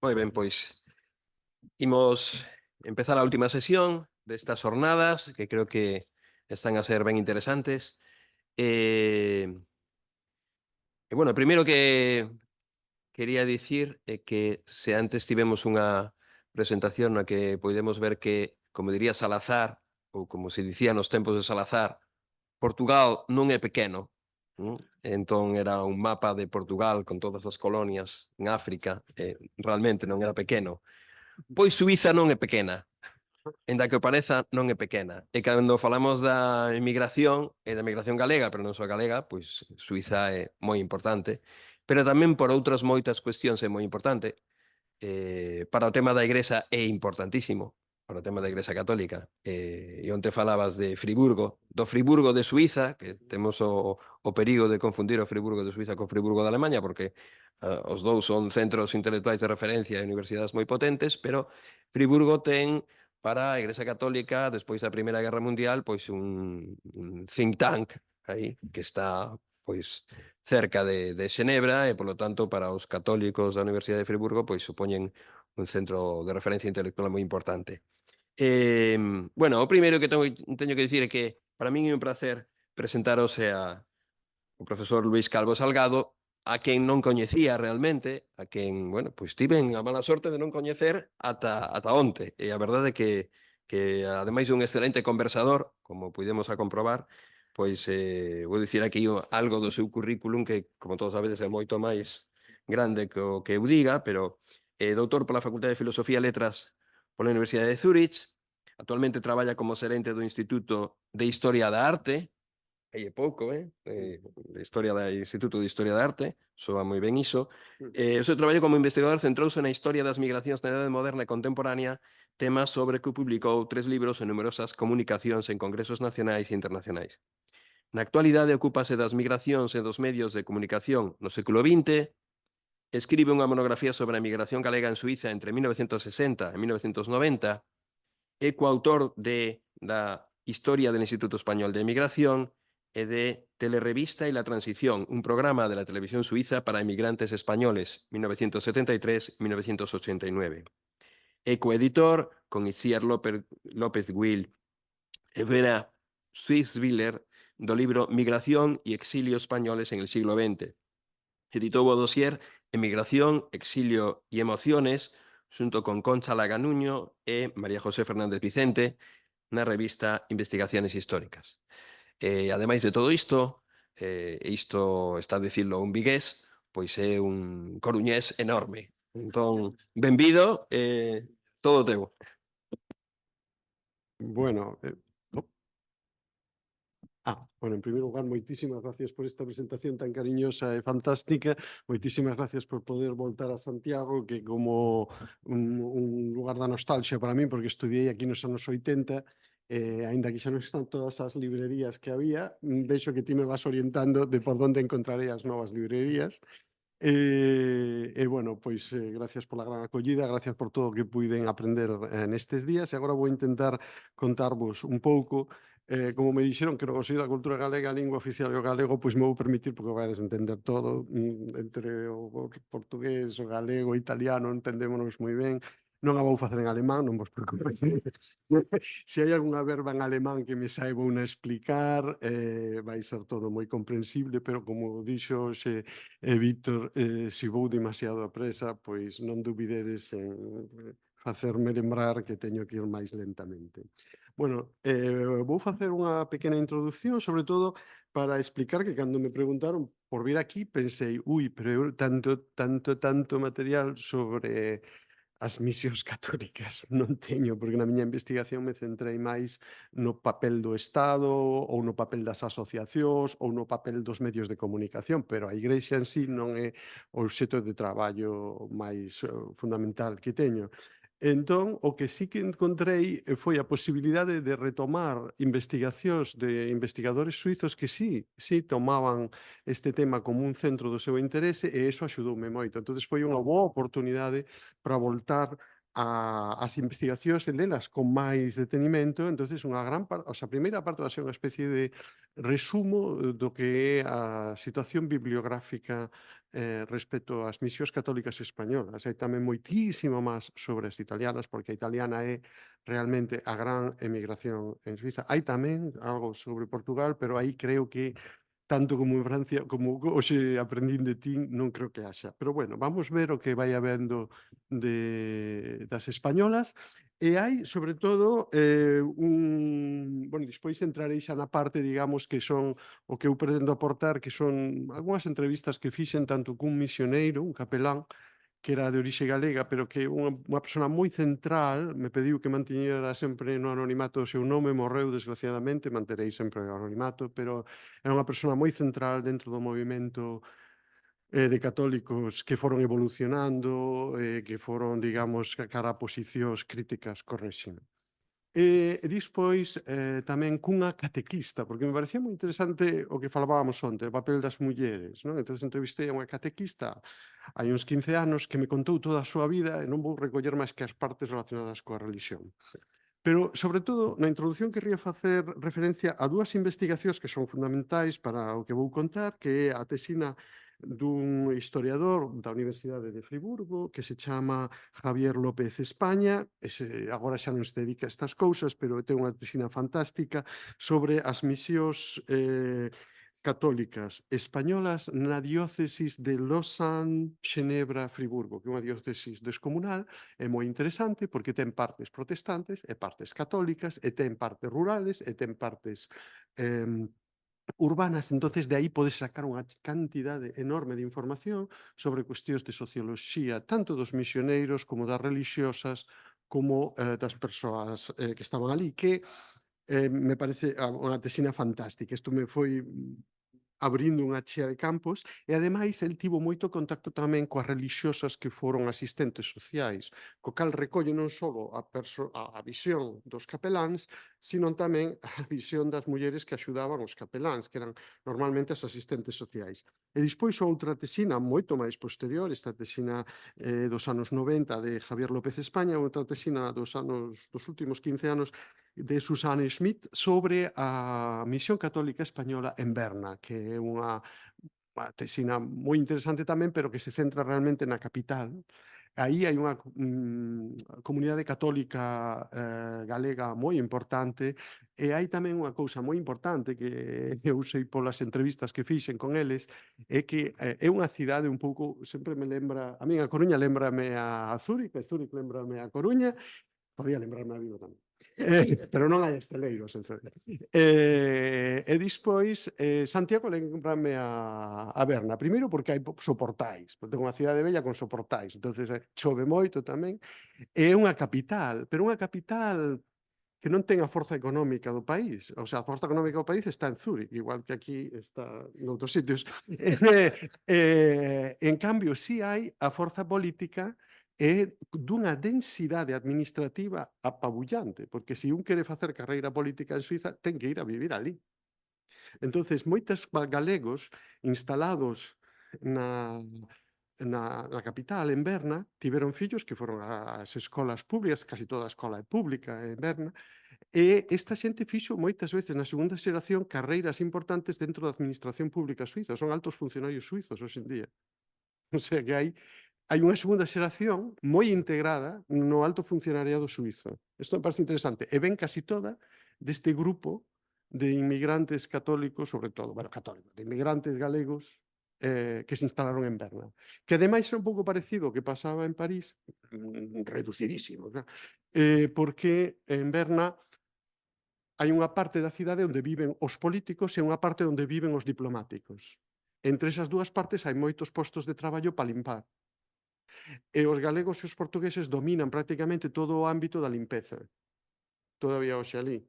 Moi ben, pois imos empezar a última sesión destas jornadas, que creo que están a ser ben interesantes. O primeiro que quería dicir é que se antes tivemos unha presentación na que podemos ver que, como diría Salazar, ou como se dicía nos tempos de Salazar, Portugal non é pequeno. Entón era un mapa de Portugal con todas as colonias en África, e realmente non era pequeno. Pois Suíza non é pequena, aínda que o pareza, non é pequena. E cando falamos da emigración, e da emigración galega, pero non só galega, pois Suíza é moi importante, pero tamén por outras moitas cuestións é moi importante. Para o tema da Igrexa é importantísimo, para o tema da Igrexa Católica. E onte falabas de Friburgo, do Friburgo de Suíza, que temos o perigo de confundir o Friburgo de Suíza co Friburgo de Alemanha, porque os dous son centros intelectuais de referencia e universidades moi potentes, pero Friburgo ten para a Igrexa Católica, despois da Primeira Guerra Mundial, pois un think tank aí que está pois cerca de Xenebra e, polo tanto, para os católicos da Universidade de Friburgo, pois supoñen un centro de referencia intelectual moi importante. O primeiro que teño que dicir é que para min é un placer presentaros o profesor Luís Calvo Salgado, a quen non coñecía realmente, a quen, pois tiven a mala sorte de non coñecer ata onte. E a verdade é que ademais de un excelente conversador, como puidemos a comprobar, pois vou dicir aquí algo do seu currículum que, como todos sabedes, é moito máis grande que o que eu diga, pero doutor pola Facultade de Filosofía e Letras pola Universidade de Zurich, actualmente traballa como xerente do Instituto de Historia da Arte, aí é pouco, de Historia da Instituto de Historia da Arte, soa moi ben iso. O seu traballo como investigador centrouse na historia das migracións na Idade Moderna e Contemporánea, temas sobre que publicou 3 libros e numerosas comunicacións en congresos nacionais e internacionais. Na actualidade ocúpase das migracións e dos medios de comunicación no século XX, escribe unha monografía sobre a migración galega en Suíza entre 1960 e 1990, é coautor da Historia del Instituto Español de Emigración e de Telerevista y la Transición, un programa de la televisión suiza para emigrantes españoles, 1973-1989. É coeditor con Itziar López Will e Vera Swisswiller do libro Migración y exilio españoles en el siglo XX. Editou o dossier Emigración, exilio y emociones, xunto con Concha Laganuño e María José Fernández Vicente, na revista Investigaciones Históricas. Ademais de todo isto, isto está a dicirlo un vigués, pois é un coruñés enorme. Entón, benvido, todo teu. Bueno, oh, en primeiro lugar, moitísimas gracias por esta presentación tan cariñosa e fantástica. Moitísimas gracias por poder voltar a Santiago, que como un lugar da nostalgia para min, porque estudiei aquí nos anos 80, aínda que xa non están todas as librerías que había, vexo que ti me vas orientando de por onde encontrarei as novas librerías. Gracias pola gran acollida, gracias por todo o que puiden aprender nestes días, e agora vou intentar contarvos un pouco. Como me dixeron que non sei da cultura galega, a lingua oficial e o galego, pois me vou permitir, porque vades entender todo, entre o portugués, o galego, o italiano, entendémonos moi ben. Non a vou facer en alemán, non vos preocupeis. Se hai algunha verba en alemán que me saiba unha explicar, vai ser todo moi comprensible, pero como dixo hoxe Víctor, se vou demasiado a presa, pois non dubidedes en facerme lembrar que teño que ir máis lentamente. Vou facer unha pequena introducción, sobre todo para explicar que cando me preguntaron por vir aquí, pensei, pero eu tanto material sobre as misións católicas non teño, porque na miña investigación me centrei máis no papel do Estado ou no papel das asociacións ou no papel dos medios de comunicación, pero a Igrexa en sí non é o obxecto de traballo máis fundamental que teño. Entón, o que sí que encontrei foi a posibilidade de retomar investigacións de investigadores suizos que sí tomaban este tema como un centro do seu interese, e iso axudoume moito. Entón, foi unha boa oportunidade para voltar as investigacións e lelas con máis detenimento. Entonces unha gran parte, o sea, a primeira parte vai ser unha especie de resumo do que é a situación bibliográfica respecto ás misións católicas españolas. Hai tamén moitísimo máis sobre as italianas, porque a italiana é realmente a gran emigración en Suiza. Hai tamén algo sobre Portugal, pero aí creo que tanto como en Francia, como hoxe aprendín de ti, non creo que haxa. Pero bueno, vamos ver o que vai habendo das españolas. E hai, sobre todo, bueno, despois entrarei xa na parte, digamos, que son o que eu pretendo aportar, que son algunhas entrevistas que fixen tanto cun misioneiro, un capelán, que era de orixe galega, pero que unha persona moi central me pediu que mantiñera sempre no anonimato o seu nome, morreu desgraciadamente, manterei sempre o anonimato, pero era unha persona moi central dentro do movimento de católicos que foron evolucionando, que foron, digamos, cara a posicións críticas co réxime. E despois tamén cunha catequista, porque me parecía moi interesante o que falábamos onte, o papel das mulleres, non? Entón entrevistei a unha catequista hai uns 15 anos que me contou toda a súa vida e non vou recoller máis que as partes relacionadas coa religión. Pero, sobre todo, na introdución querría facer referencia a dúas investigacións que son fundamentais para o que vou contar, que é a tesina dun historiador da Universidade de Friburgo que se chama Javier López España. Agora xa non se dedica a estas cousas, pero ten unha tesina fantástica sobre as misións católicas españolas na diócesis de Lausanne, Xenebra, Friburgo, que é unha diócesis descomunal, é moi interesante porque ten partes protestantes e partes católicas, e ten partes rurales, e ten partes eh, urbanas. Entonces de aí podes sacar unha cantidade enorme de información sobre cuestións de socioloxía, tanto dos misioneiros como das religiosas, como das persoas que estaban ali, que me parece unha tesina fantástica. Isto me foi abrindo unha chea de campos, e ademais el tivo moito contacto tamén coas religiosas que foron asistentes sociais, co cal recolle non só a visión dos capeláns, sino tamén a visión das mulleres que axudaban os capeláns, que eran normalmente as asistentes sociais. E despois outra tesina moito máis posterior, esta tesina dos anos 90 de Javier López España, outra tesina dos últimos 15 anos de Susanne Schmidt sobre a misión católica española en Berna, que é unha tesina moi interesante tamén, pero que se centra realmente na capital. Aí hai unha comunidade católica galega moi importante, e hai tamén unha cousa moi importante que eu sei polas entrevistas que fixen con eles, é que é unha cidade un pouco, sempre me lembra, a min a Coruña lembrame a Zúrich, e Zúrich lembrame a Coruña, podía lembrarme a Vigo tamén. Pero non hai esteleiros en Zurich. E despois, Santiago lembrame a Berna. Primeiro porque hai soportais, porque é unha cidade bella con soportais, entonces chove moito tamén. É unha capital, pero unha capital que non ten a forza económica do país. O sea, a forza económica do país está en Zúrich, igual que aquí está noutros sitios. En cambio, si hai a forza política é dunha densidade administrativa apabullante, porque se un quere facer carreira política en Suiza, ten que ir a vivir ali. Entonces, moitos galegos instalados na capital, en Berna, tiveron fillos que foron ás escolas públicas, casi toda a escola é pública en Berna, e esta xente fixo moitas veces na segunda xeración carreiras importantes dentro da administración pública suiza, son altos funcionarios suizos hoxe en día. O sea que hai unha segunda xeración moi integrada no alto funcionariado suizo. Isto me parece interesante. E ven casi toda deste grupo de inmigrantes católicos, sobre todo, bueno, católicos, de inmigrantes galegos que se instalaron en Berna. Que ademais é un pouco parecido ao que pasaba en París, reducidísimo, claro, porque en Berna hai unha parte da cidade onde viven os políticos e unha parte onde viven os diplomáticos. Entre esas dúas partes hai moitos postos de traballo para limpar. E os galegos e os portugueses dominan prácticamente todo o ámbito da limpeza, todavía hoxe ali.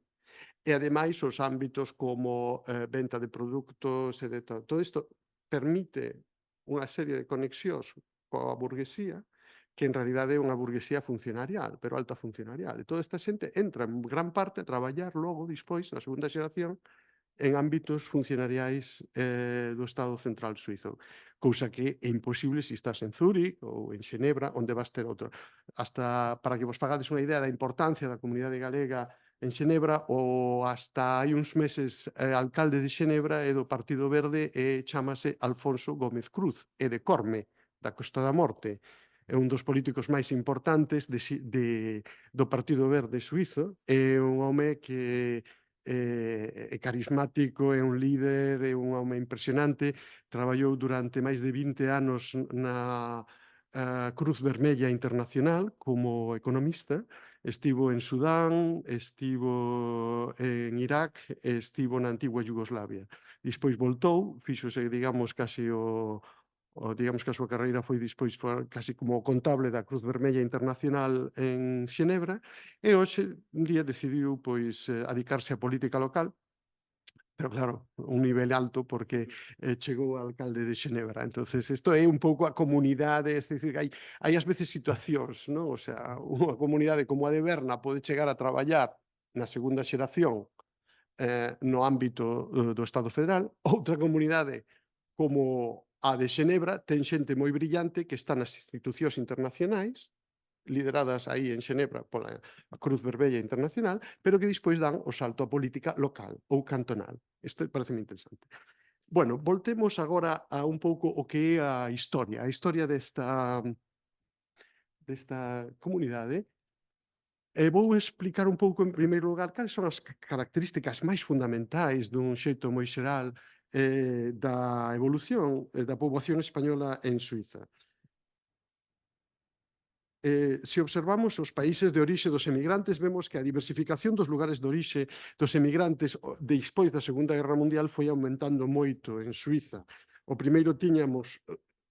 E ademais os ámbitos como venta de produtos e de todo isto permite unha serie de conexións coa burguesía que en realidade é unha burguesía funcionarial, pero alta funcionarial. E toda esta xente entra en gran parte a traballar logo, despois, na segunda xeración, en ámbitos funcionariais do Estado Central Suizo, cousa que é imposible se estás en Zúrich ou en Xenebra, onde vas ter outro. Hasta para que vos fagades unha idea da importancia da comunidade galega en Xenebra, o hasta hai uns meses alcalde de Xenebra é do Partido Verde e chámase Alfonso Gómez Cruz, é de Corme, da Costa da Morte. É un dos políticos máis importantes do Partido Verde suizo, é un home que é carismático, é un líder, é un home impresionante, traballou durante máis de 20 anos na Cruz Vermella Internacional como economista, estivo en Sudán, estivo en Irak e estivo na antigua Yugoslavia. Despois voltou, fíxose, digamos, casi digamos que a súa carreira foi despois casi como contable da Cruz Vermella Internacional en Xenebra e hoxe un día decidiu pois adicarse á política local, pero claro, un nivel alto porque chegou a alcalde de Xenebra. Entonces, isto é un pouco a comunidade, é dicir, hai ás veces situacións, non? O sea, unha comunidade como a de Berna pode chegar a traballar na segunda xeración no ámbito do Estado Federal, outra comunidade como a de Xenebra ten xente moi brillante que está nas institucións internacionais, lideradas aí en Xenebra pola Cruz Vermella Internacional, pero que despois dan o salto á política local ou cantonal. Isto parece interesante. Bueno, voltemos agora a un pouco o que é a historia desta comunidade. Vou explicar un pouco, en primeiro lugar, cales son as características máis fundamentais dun xeito moi xeral da evolución da poboación española en Suiza. Se observamos os países de orixe dos emigrantes, vemos que a diversificación dos lugares de orixe dos emigrantes despois da Segunda Guerra Mundial foi aumentando moito en Suiza. O primeiro tiñamos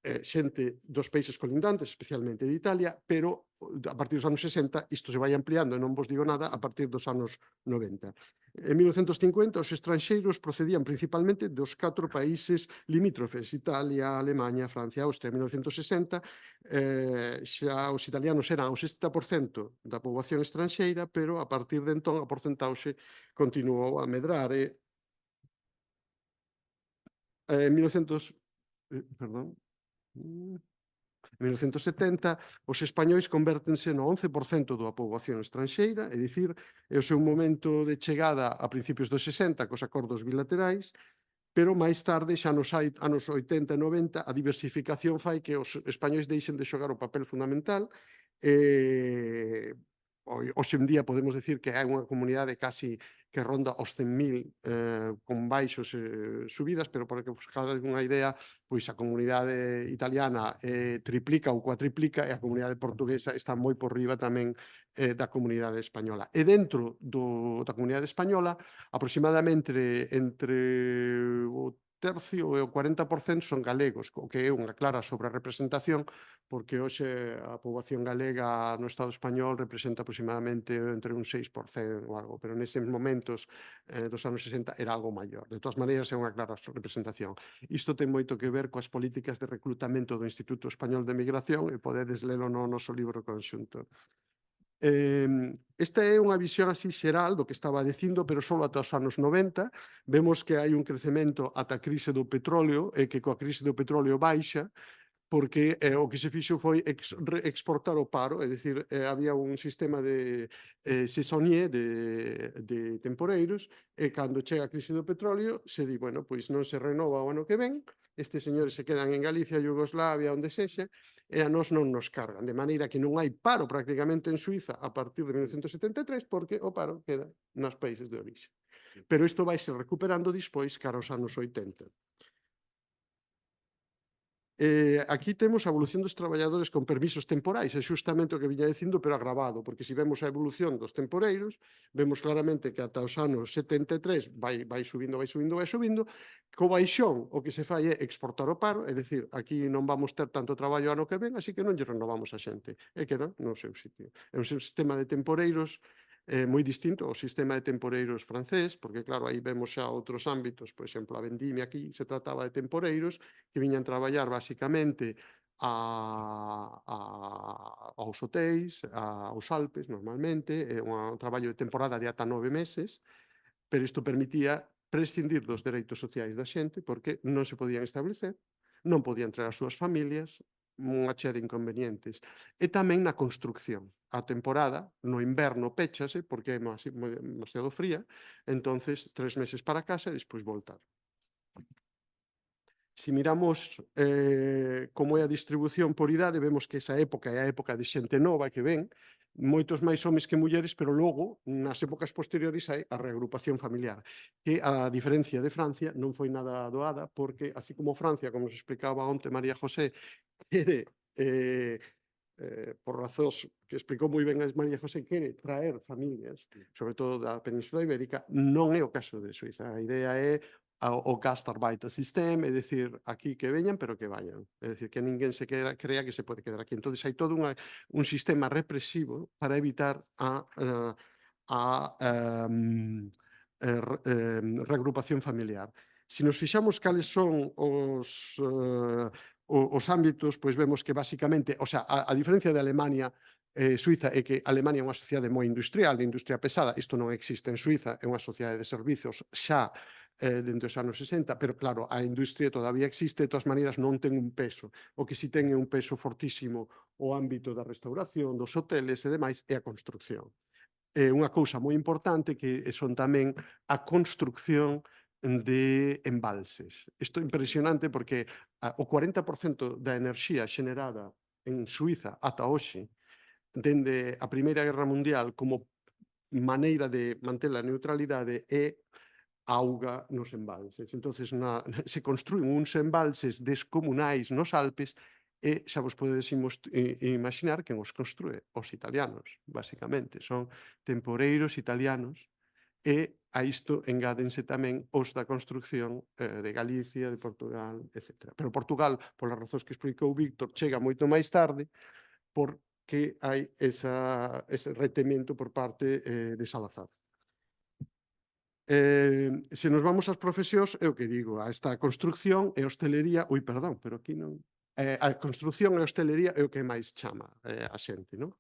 xente dos países colindantes, especialmente de Italia, pero a partir dos anos 60 isto se vai ampliando, e non vos digo nada, a partir dos anos 90. En 1950, os estranxeiros procedían principalmente dos 4 países limítrofes, Italia, Alemanha, Francia, Austria. En 1960, xa os italianos eran o 60% da poboación estranxeira, pero a partir de entón a porcentaxe continuou a medrar en 1900, perdón, en 1970, os españois convértense no 11% da poboación estranxeira, é dicir, é o seu momento de chegada a principios dos 60 cos acordos bilaterais, pero máis tarde, xa nos anos 80 e 90, a diversificación fai que os españois deixen de xogar o papel fundamental. Hoxe en día podemos decir que hai unha comunidade casi que ronda os 100.000 con baixos subidas, pero para que vos fagades unha idea, pois a comunidade italiana triplica ou cuatriplica e a comunidade portuguesa está moi por riba tamén da comunidade española. E dentro da comunidade española, aproximadamente entre o tercio e o 40% son galegos, o que é unha clara sobrerepresentación, porque hoxe a poboación galega no Estado español representa aproximadamente entre un 6% ou algo, pero neses momentos dos anos 60 era algo maior. De todas maneiras, é unha clara representación. Isto ten moito que ver coas políticas de reclutamento do Instituto Español de Migración, e podedes lelo no noso libro conxunto. Esta é unha visión así xeral do que estaba dicindo, pero só ata os anos 90. Vemos que hai un crecemento ata a crise do petróleo e que coa crise do petróleo baixa, porque o que se fixo foi exportar o paro, é dicir, había un sistema de saisonnier, de temporeiros, e cando chega a crise do petróleo, se di, bueno, pois non se renova o ano que ven, estes señores se quedan en Galicia, Yugoslavia, onde sexa, e a nós non nos cargan, de maneira que non hai paro prácticamente en Suiza a partir de 1973, porque o paro queda nos países de orixe. Pero isto vai se recuperando despois cara aos anos 80. Aquí temos a evolución dos traballadores con permisos temporais, é xustamente o que viña dicindo, pero agravado, porque se vemos a evolución dos temporeiros, vemos claramente que ata os anos 73 vai subindo, co baixón o que se fai é exportar o paro, é dicir, aquí non vamos ter tanto traballo ano que ven, así que non lle renovamos a xente, e quedan no seu sitio. É un sistema de temporeiros moi distinto ao sistema de temporeiros francés, porque claro, aí vemos xa outros ámbitos, por exemplo, a vendimia aquí se trataba de temporeiros que viñan traballar basicamente aos hotéis, aos Alpes normalmente, un traballo de temporada de ata 9 meses, pero isto permitía prescindir dos dereitos sociais da xente porque non se podían establecer, non podían traer as súas familias, unha chea de inconvenientes. E tamén na construcción. A temporada, no inverno, péchase porque é demasiado fría, entonces 3 meses para casa e despois voltar. Si miramos como é a distribución por idade, vemos que esa época é a época de xente nova que ven, moitos máis homes que mulleres, pero logo, nas épocas posteriores, hai a reagrupación familiar, que a diferencia de Francia non foi nada doada, porque así como Francia, como nos explicaba onte María José, quere por razóns que explicou moi ben a María José, quere traer familias, sobre todo da Península Ibérica, non é o caso de Suiza. A idea é o Gastarbeitersystem, é dicir, aquí que veñan, pero que vayan. É dicir, que ninguén se crea que se pode quedar aquí. Entón, hai todo un sistema represivo para evitar reagrupación familiar. Se nos fixamos cales son os ámbitos, pois vemos que basicamente, o sea, a diferencia de Alemania, Suiza é que Alemania é unha sociedade moi industrial, de industria pesada, isto non existe en Suiza, é unha sociedade de servicios xa dende os anos 60, pero claro, a industria todavía existe, de todas maneiras non ten un peso. O que si ten é un peso fortísimo o ámbito da restauración, dos hoteles e demais, é a construcción. É unha cousa moi importante que son tamén a construcción de embalses. Isto é impresionante porque o 40% da enerxía xenerada en Suiza ata hoxe, dende a Primeira Guerra Mundial como maneira de manter a neutralidade é auga nos embalses. Entonces se construen uns embalses descomunais nos Alpes e xa vos podedes imaginar quen os construe, os italianos, basicamente. Son temporeiros italianos e a isto engádense tamén os da construcción de Galicia, de Portugal, etc. Pero Portugal, polas razóns que explicou Víctor, chega moito máis tarde porque hai ese retemento por parte de Salazar. Se nos vamos ás profesións, é o que digo, esta construcción e hostelería, perdón, pero aquí non, a construcción e hostelería é o que máis chama a xente, non?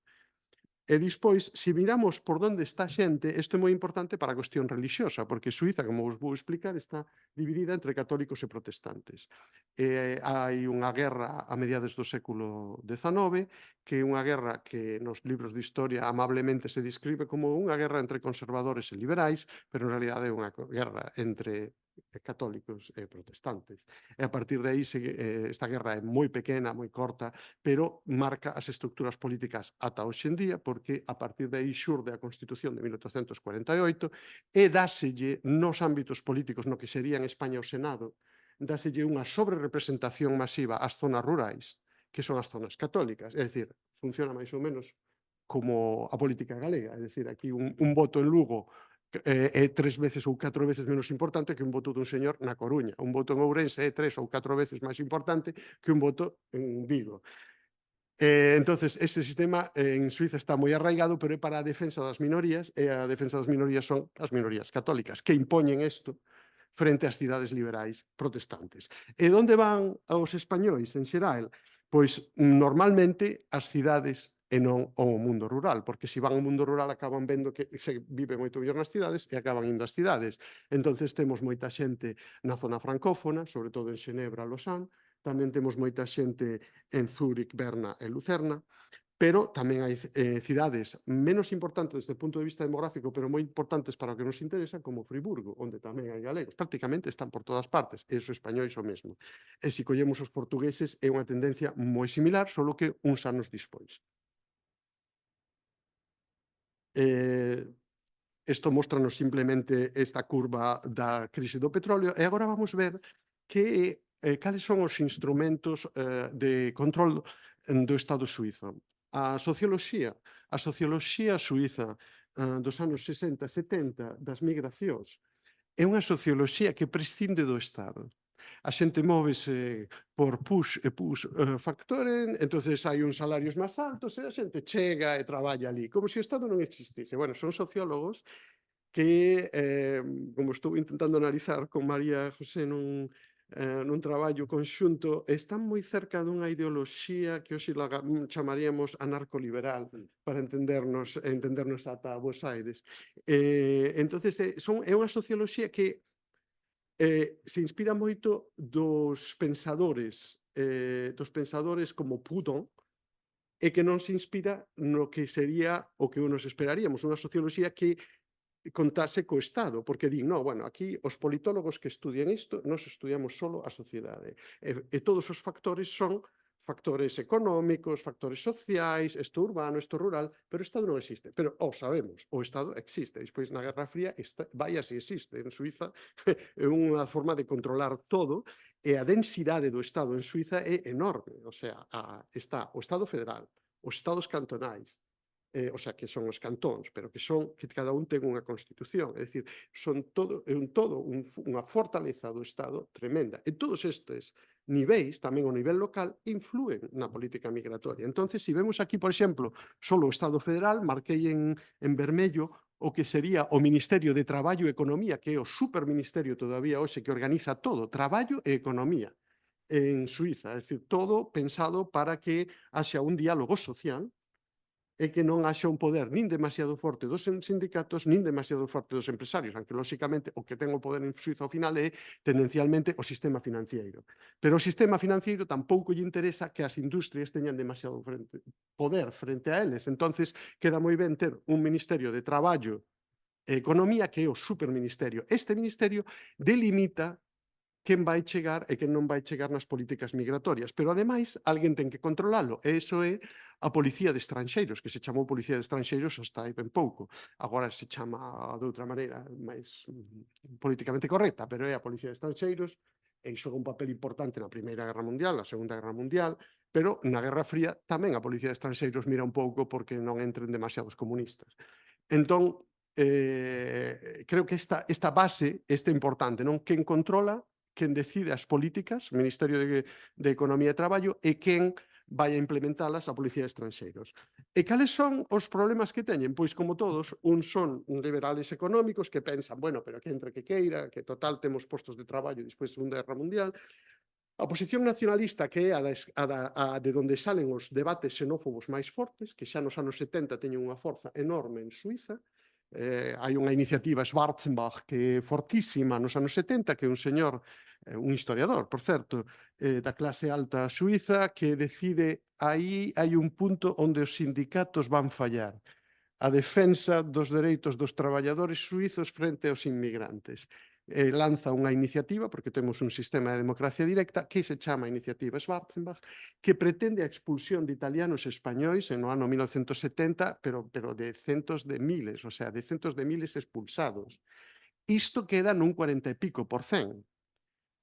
E despois, se miramos por onde está a xente, isto é moi importante para a cuestión relixiosa, porque Suiza, como vos vou explicar, está dividida entre católicos e protestantes. Hai unha guerra a mediados do século XIX, que é unha guerra que nos libros de historia amablemente se describe como unha guerra entre conservadores e liberais, pero en realidade é unha guerra entre católicos e protestantes. E a partir de aí esta guerra é moi pequena, moi corta, pero marca as estructuras políticas ata hoxe en día, porque a partir de aí xurde a Constitución de 1848 e dáselle nos ámbitos políticos no que sería en España o Senado, dáselle unha sobrerepresentación masiva ás zonas rurais, que son as zonas católicas, é dicir, funciona máis ou menos como a política galega, é dicir, aquí un voto en Lugo é 3 veces ou 4 veces menos importante que un voto dun señor na Coruña. Un voto en Ourense é 3 ou 4 veces máis importante que un voto en Vigo. Entonces, este sistema en Suiza está moi arraigado, pero é para a defensa das minorías, e a defensa das minorías son as minorías católicas, que impoñen isto frente ás cidades liberais protestantes. E onde van os españois en xeral? Pois normalmente as cidades e non ao mundo rural, porque se van ao mundo rural acaban vendo que se vive moito mellor nas cidades e acaban indo ás cidades. Entonces temos moita xente na zona francófona, sobre todo en Xenebra, Lausanne, tamén temos moita xente en Zúrich, Berna e Lucerna, pero tamén hai cidades menos importantes desde o punto de vista demográfico, pero moi importantes para o que nos interesa, como Friburgo, onde tamén hai galegos. Prácticamente están por todas partes, e os españois o mesmo. E se collemos os portugueses, é unha tendencia moi similar, solo que uns anos despois. Isto mostranos simplemente esta curva da crise do petróleo e agora vamos ver cales son os instrumentos de control do Estado suízo. A socioloxía suíza dos anos 60 e 70 das migracións é unha socioloxía que prescinde do Estado. A xente móvese por push e push factoren, entonces hai uns salarios máis altos e a xente chega e traballa ali, como se o Estado non existise. Bueno, son sociólogos que, como estou intentando analizar con María José nun traballo conxunto, están moi cerca dunha ideoloxía que hoxe chamaríamos anarcoliberal, para entendernos ata Buenos Aires. Entonces, é unha socioloxía que se inspira moito dos pensadores como Proudhon, e que non se inspira no que sería o que nos esperaríamos, unha socioloxía que contase co Estado, porque din, no, bueno, aquí os politólogos que estudian isto, nós estudiamos solo a sociedade, e todos os factores son factores económicos, factores sociais, isto urbano, isto rural, pero o Estado non existe. Pero, sabemos, o Estado existe. Despois, na Guerra Fría, vaya se existe. En Suiza é unha forma de controlar todo, e a densidade do Estado en Suiza é enorme. O sea, está o Estado federal, os Estados cantonais, o sea, que son os cantóns, pero que cada un ten unha constitución, é dicir, é unha fortaleza do Estado tremenda. E todos estes niveis, tamén o nivel local, influen na política migratoria. Entonces, se vemos aquí, por exemplo, solo o Estado federal, marquei en vermello o que sería o Ministerio de Traballo e Economía, que é o superministerio todavía hoxe que organiza todo, traballo e economía en Suiza, é dicir, todo pensado para que haxa un diálogo social e que non haxa un poder nin demasiado forte dos sindicatos, nin demasiado forte dos empresarios, aunque, lóxicamente, o que ten o poder en Suiza ao final é tendencialmente o sistema financiero. Pero o sistema financiero tampouco lle interesa que as industrias teñan demasiado poder frente a eles. Entonces, queda moi ben ter un Ministerio de Traballo e Economía que é o superministerio. Este ministerio delimita quen vai chegar e quen non vai chegar nas políticas migratorias. Pero, ademais, alguén ten que controlalo, e iso é a Policía de Estranxeiros, que se chamou Policía de Estranxeiros hasta hai ben pouco. Agora se chama de outra maneira, máis políticamente correcta, pero é a Policía de Estranxeiros, e xoga un papel importante na Primeira Guerra Mundial, na Segunda Guerra Mundial, pero na Guerra Fría tamén a Policía de Estranxeiros mira un pouco porque non entren demasiados comunistas. Entón, creo que esta base é importante, non? Quen controla, quen decide as políticas, o Ministerio de Economía e Traballo, e quen vai a implementalas a Policía de Estranxeiros. E cales son os problemas que teñen? Pois, como todos, uns son liberales económicos que pensan, bueno, pero que entre que queira, que total temos postos de traballo despois da Segunda Guerra Mundial. A posición nacionalista, que é a de onde salen os debates xenófobos máis fortes, que xa nos anos 70 teñen unha forza enorme en Suiza. Hai unha iniciativa Schwarzenbach que é fortísima nos anos 70, que é un señor, un historiador, por certo, da clase alta suiza, que decide aí hai un punto onde os sindicatos van fallar: a defensa dos dereitos dos traballadores suizos frente aos inmigrantes. Lanza unha iniciativa, porque temos un sistema de democracia directa, que se chama Iniciativa Schwarzenbach, que pretende a expulsión de italianos e españois no ano 1970, pero de centos de miles, o sea, de centos de miles expulsados. Isto queda nun 40 e pico por cen.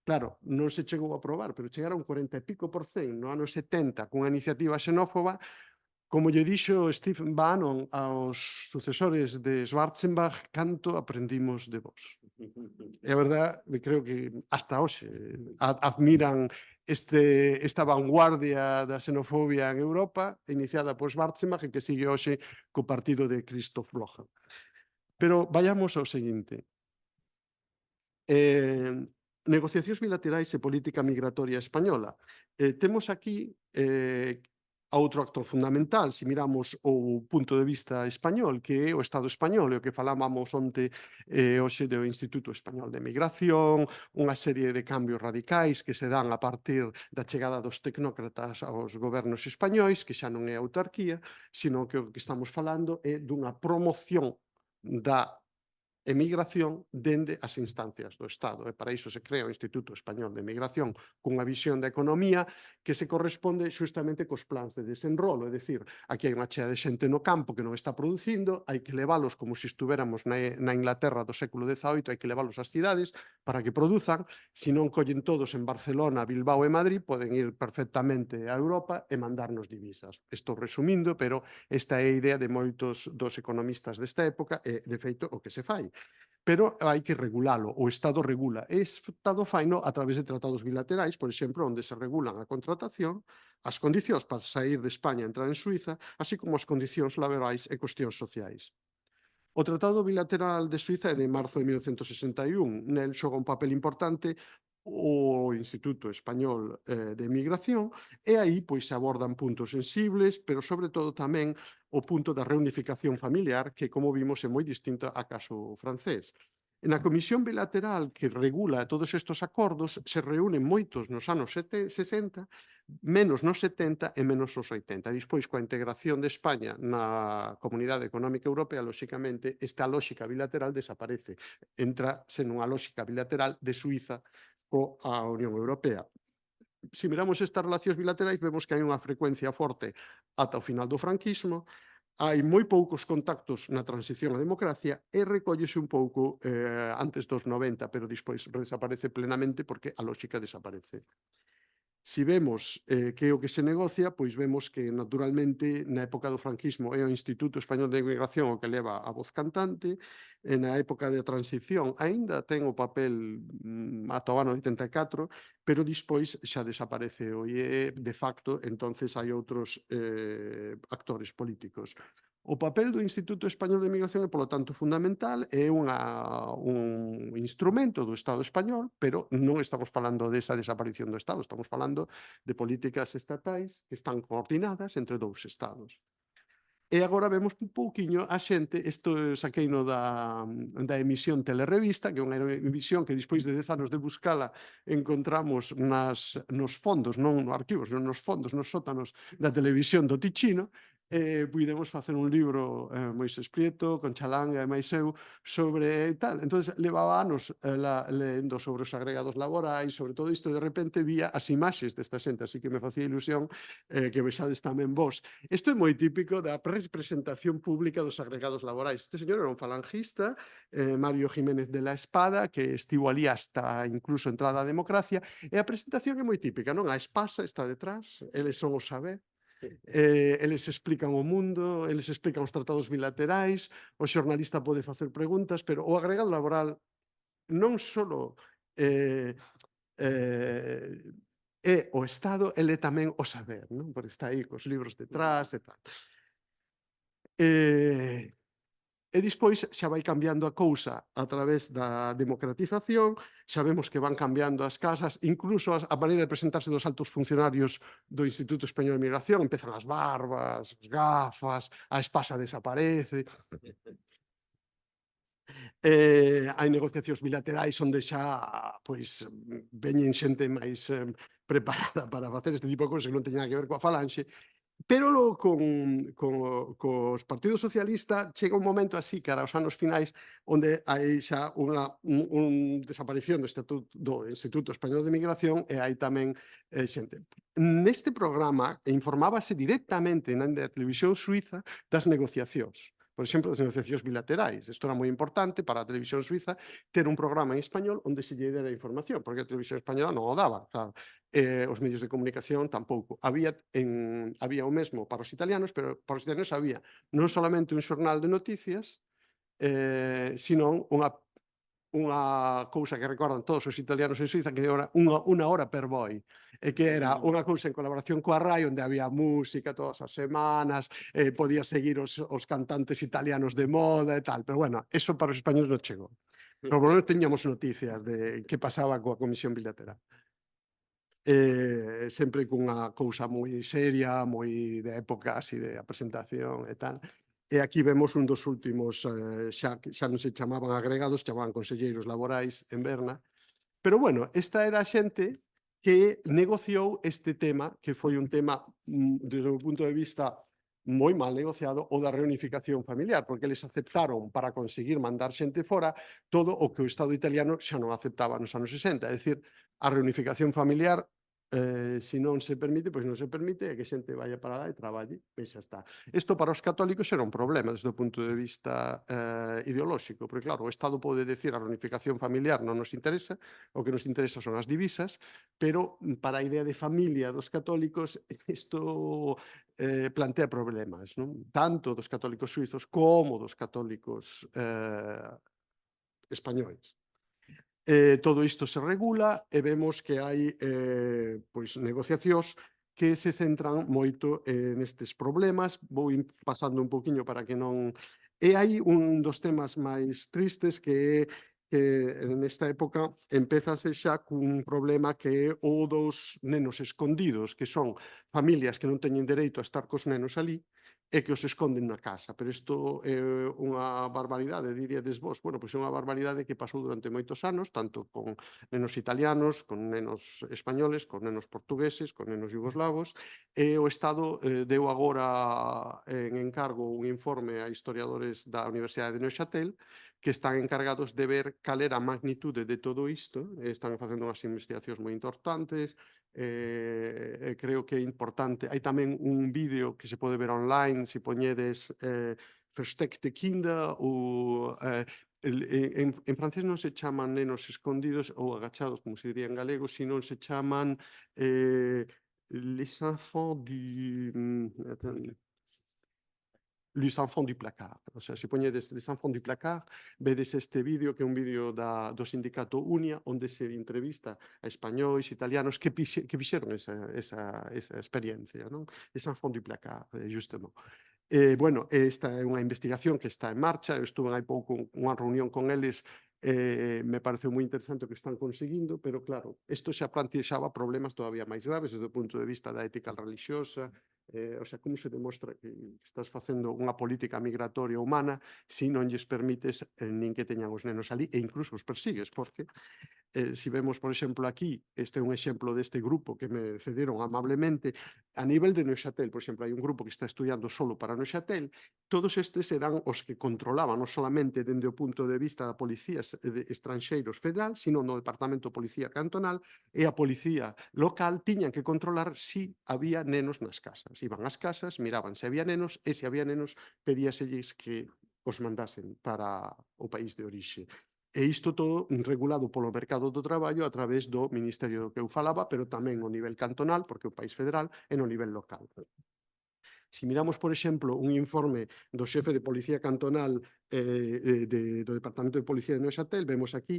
Claro, non se chegou a aprobar, pero chegar a un 40 e pico por cen no ano 70 cunha iniciativa xenófoba. Como lle dixo Stephen Bannon aos sucesores de Schwarzenbach, canto aprendimos de vos. E a verdad, creo que hasta hoxe admiran esta vanguardia da xenofobia en Europa, iniciada por Schwarzenbach e que sigue hoxe co partido de Christoph Blocher. Pero vayamos ao seguinte. Negociacións bilaterais e política migratoria española. Temos aquí outro actor fundamental, se miramos o punto de vista español, que é o Estado español, e o que falábamos onte hoxe do Instituto Español de Migración, unha serie de cambios radicais que se dan a partir da chegada dos tecnócratas aos gobernos españois, que xa non é autarquía, sino que o que estamos falando é dunha promoción da emigración dende as instancias do Estado. E para iso se crea o Instituto Español de Migración cunha visión da economía que se corresponde xustamente cos plans de desenrolo. É dicir, aquí hai unha chea de xente no campo que non está producindo, hai que leválos como se estuveramos na Inglaterra do século XVIII, hai que leválos ás cidades para que produzan. Se non collen todos en Barcelona, Bilbao e Madrid, poden ir perfectamente a Europa e mandarnos divisas. Estou resumindo, pero esta é a idea de moitos dos economistas desta época e, de feito, o que se fai. Pero hai que regulalo, o Estado regula. E o Estado faino a través de tratados bilaterais, por exemplo, onde se regulan a contratación, as condicións para sair de España e entrar en Suiza, así como as condicións laborais e cuestións sociais. O Tratado Bilateral de Suiza é de marzo de 1961. Nel xoga un papel importante o Instituto Español de Migración, e aí pois se abordan puntos sensibles, pero sobre todo tamén o punto da reunificación familiar, que, como vimos, é moi distinto a caso francés. Na comisión bilateral que regula todos estes acordos se reúnen moitos nos anos 60, menos nos 70 e menos nos 80. Despois, coa integración de España na Comunidade Económica Europea, lóxicamente, esta lóxica bilateral desaparece. Entrase nunha lóxica bilateral de Suiza coa Unión Europea. Se miramos estas relacións bilaterais, vemos que hai unha frecuencia forte ata o final do franquismo, hai moi poucos contactos na transición á democracia e recóllese un pouco antes dos 90, pero despois desaparece plenamente porque a lógica desaparece. Si vemos que é o que se negocia, pois vemos que naturalmente na época do franquismo é o Instituto Español de Inmigración o que leva a voz cantante, e na época de transición aínda ten o papel ata o ano 84, pero despois xa desaparece o IE de facto, entonces hai outros actores políticos. O papel do Instituto Español de Migración é, polo tanto, fundamental, é un instrumento do Estado español, pero non estamos falando desa desaparición do Estado, estamos falando de políticas estatais que están coordinadas entre dous Estados. E agora vemos un pouquiño a xente, isto saqueino da emisión Telerevista, que é unha emisión que despois de 10 anos de buscala encontramos nos fondos, non no arquivo, senón nos fondos, nos sótanos da televisión do Ticino, puidemos facer un libro, Moisés Prieto, con Chalanga e máis eu, sobre tal. Entonces, levaba anos lendo sobre os agregados laborais, sobre todo isto, de repente vía as imaxes desta xente, así que me facía ilusión que vexades tamén vos. Isto é moi típico da representación pública dos agregados laborais. Este señor era un falangista, Mario Jiménez de la Espada, que estivo ali hasta incluso entrada a democracia, e a presentación é moi típica, non? A Espasa está detrás, eles son o saber, eles explican o mundo, eles explican os tratados bilaterais, o xornalista pode facer preguntas, pero o agregado laboral non só eh, é o Estado, ele tamén o saber, non? Porque está aí cos libros detrás e tal. E despois xa vai cambiando a cousa a través da democratización, xa vemos que van cambiando as casas, incluso a maneira de presentarse dos altos funcionarios do Instituto Español de Migración, empezan as barbas, as gafas, a Espasa desaparece. Hai negociacións bilaterais onde xa pois veñen xente máis preparada para facer este tipo de cousas que non teñen nada que ver coa falanxe. Pero logo cos Partido Socialista chega un momento así, cara aos anos finais, onde hai xa un desaparición do Instituto Español de Migración e hai tamén xente. Neste programa informábase directamente na televisión suiza das negociacións. Por exemplo, das negociacións bilaterais. Isto era moi importante para a televisión suiza ter un programa en español onde se lle dera información, porque a televisión española non o daba, claro. Os medios de comunicación tampouco. Había o mesmo para os italianos, pero para os italianos había non solamente un xornal de noticias, senón unha cousa que recordan todos os italianos en Suiza, que era unha hora per voi, e que era unha cousa en colaboración coa RAI, onde había música todas as semanas, podías seguir os cantantes italianos de moda e tal, pero bueno, eso para os españoles non chegou. Pero por lo menos teñamos noticias de que pasaba coa comisión bilateral. Sempre cunha cousa moi seria, moi de época así de a presentación e tal. E aquí vemos un dos últimos, xa non se chamaban agregados, chamaban conselleiros laborais en Berna. Pero bueno, esta era a xente que negociou este tema, que foi un tema, desde o meu punto de vista, moi mal negociado, o da reunificación familiar, porque eles aceptaron para conseguir mandar xente fora todo o que o Estado italiano xa non aceptaba nos anos 60, é dicir, a reunificación familiar, se non se permite, pois non se permite, e que xente vaya para lá e traballe, e xa está. Isto para os católicos era un problema desde o punto de vista ideolóxico, porque claro, o Estado pode decir a reunificación familiar non nos interesa, o que nos interesa son as divisas, pero para a idea de familia dos católicos isto plantea problemas, non? Tanto dos católicos suizos como dos católicos españois. Todo isto se regula e vemos que hai pois negociacións que se centran moito nestes problemas. Vou pasando un poquiño para que non... E hai un dos temas máis tristes que nesta época empezase xa cun problema que é o dos nenos escondidos, que son familias que non teñen dereito a estar cos nenos ali, e que os esconden na casa. Pero isto é unha barbaridade, diríades vos. Bueno, pois é unha barbaridade que pasou durante moitos anos, tanto con nenos italianos, con nenos españoles, con nenos portugueses, con nenos yugoslavos, e o Estado deu agora en encargo un informe a historiadores da Universidade de Neuchâtel que están encargados de ver cal era a magnitude de todo isto, e están facendo unhas investigacións moi importantes, creo que é importante. Hai tamén un vídeo que se pode ver online, se poñedes Versteckte Kinder ou en francés non se chaman nenos escondidos ou agachados, como se diría en galego, sino se chaman les enfants Les enfants du placard. O sea, se poñedes Les enfants du placard, vedes este vídeo, que é un vídeo do sindicato Unia, onde se entrevista a españois, italianos que fixeron esa experiencia, non? Les enfants du placard, justement. Bueno, esta é unha investigación que está en marcha. Eu estuve hai pouco unha reunión con eles, me pareceu moi interesante o que están conseguindo, pero claro, isto xa plantexaba problemas todavía máis graves desde o punto de vista da ética religiosa, o sea, como se demostra que estás facendo unha política migratoria humana se non lles permites nin que teñan os nenos ali e incluso os persigues, porque si vemos, por exemplo, aquí, este é un exemplo deste grupo que me cederon amablemente, a nivel de Neuchâtel, por exemplo, hai un grupo que está estudiando solo para Neuchâtel, todos estes eran os que controlaban non solamente dende o punto de vista da policía de estranxeiros federal, sino no Departamento de Policía Cantonal, e a policía local tiñan que controlar si había nenos nas casas. Iban ás casas, miraban se había nenos, e se había nenos pedíaselles que os mandasen para o país de orixe. E isto todo regulado polo mercado do traballo a través do Ministerio do que eu falaba, pero tamén no nivel cantonal, porque é un país federal, e no nivel local. Si miramos, por exemplo, un informe do xefe de Policía Cantonal do Departamento de Policía de Neuchâtel, vemos aquí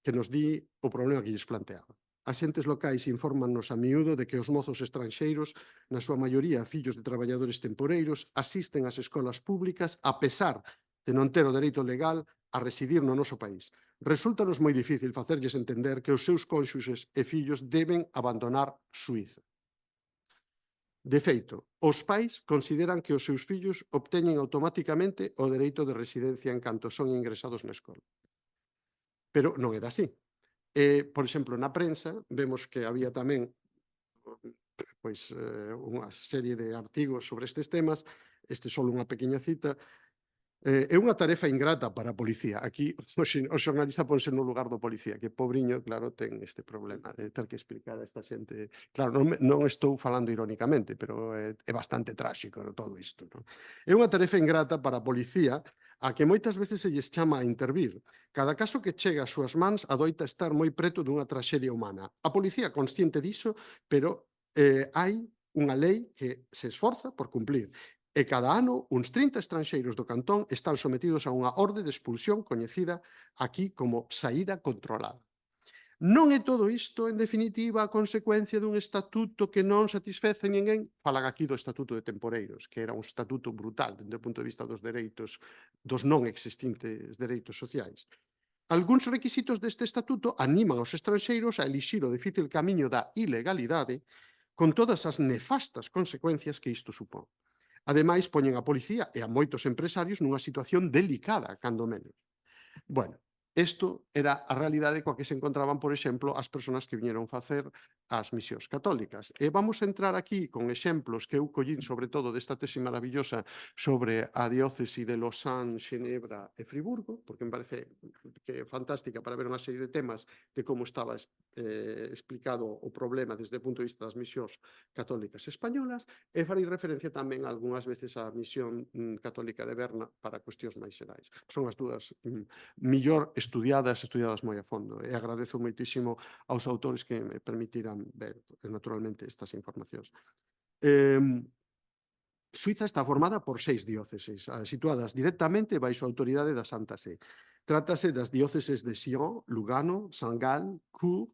que nos di o problema que lles planteaba. As xentes locais informannos a miúdo de que os mozos estranxeiros, na súa maioría fillos de traballadores temporeiros, asisten ás escolas públicas a pesar de non ter o dereito legal a residir no noso país. Resúltanos moi difícil facerlles entender que os seus cónxuxes e fillos deben abandonar Suíza. De feito, os pais consideran que os seus fillos obteñen automáticamente o dereito de residencia en canto son ingresados na escola. Pero non era así. Por exemplo, na prensa vemos que había tamén unha serie de artigos sobre estes temas, este só unha pequena cita. É unha tarefa ingrata para a policía. Aquí o xornalista ponse no lugar do policía, que pobriño, claro, ten este problema de ter que explicar a esta xente. Claro, non estou falando irónicamente, pero é bastante tráxico todo isto, non? É unha tarefa ingrata para a policía a que moitas veces se lles chama a intervir. Cada caso que chega ás súas mans adoita estar moi preto dunha traxedia humana. A policía consciente diso, pero hai unha lei que se esforza por cumplir. E cada ano, uns 30 estranxeiros do cantón están sometidos a unha orde de expulsión coñecida aquí como saída controlada. Non é todo isto, en definitiva, a consecuencia dun estatuto que non satisfece ninguén? Falan aquí do Estatuto de Temporeiros, que era un estatuto brutal dende o punto de vista dos dereitos, dos non existentes dereitos sociais. Algúns requisitos deste estatuto animan aos estranxeiros a elixir o difícil camiño da ilegalidade con todas as nefastas consecuencias que isto supón. Ademais, poñen a policía e a moitos empresarios nunha situación delicada, cando menos. Bueno, isto era a realidade coa que se encontraban, por exemplo, as persoas que viñeron facer as misións católicas. E vamos entrar aquí con exemplos que eu collín sobre todo desta tese maravillosa sobre a diócese de Lausanne, Xenebra e Friburgo, porque me parece que é fantástica para ver unha serie de temas de como estaba explicado o problema desde o punto de vista das misións católicas españolas, e farei referencia tamén algunhas veces á misión católica de Berna para cuestións máis xerais. Son as dúas millor estudiadas moi a fondo. E agradezo moitísimo aos autores que me permitiran ver, naturalmente, estas informacións. Suiza está formada por 6 dióceses, situadas directamente baixo a autoridade da Santa Sé. Trátase das dióceses de Sion, Lugano, Saint-Gall, Tours,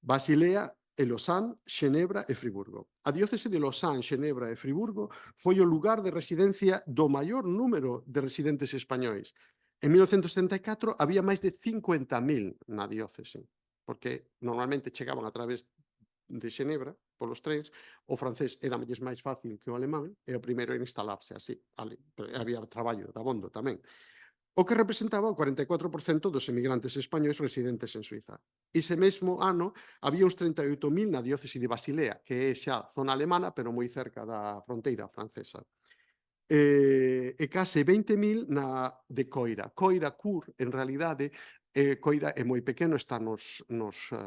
Basilea e Lausanne, Xenebra e Friburgo. A diócese de Lausanne, Xenebra e Friburgo foi o lugar de residencia do maior número de residentes españois. En 1974 había máis de 50.000 na diócese, porque normalmente chegaban a través de Xenebra, polos trens, o francés era máis fácil que o alemán, e o primeiro en instalarse así, pero había traballo dabondo tamén, o que representaba o 44% dos emigrantes españois residentes en Suiza. Ese mesmo ano había uns 38.000 na diócese de Basilea, que é xa zona alemana, pero moi cerca da fronteira francesa. E case 20.000 na de Coira. Coira, Cur, en realidade, Coira é moi pequeno, está nos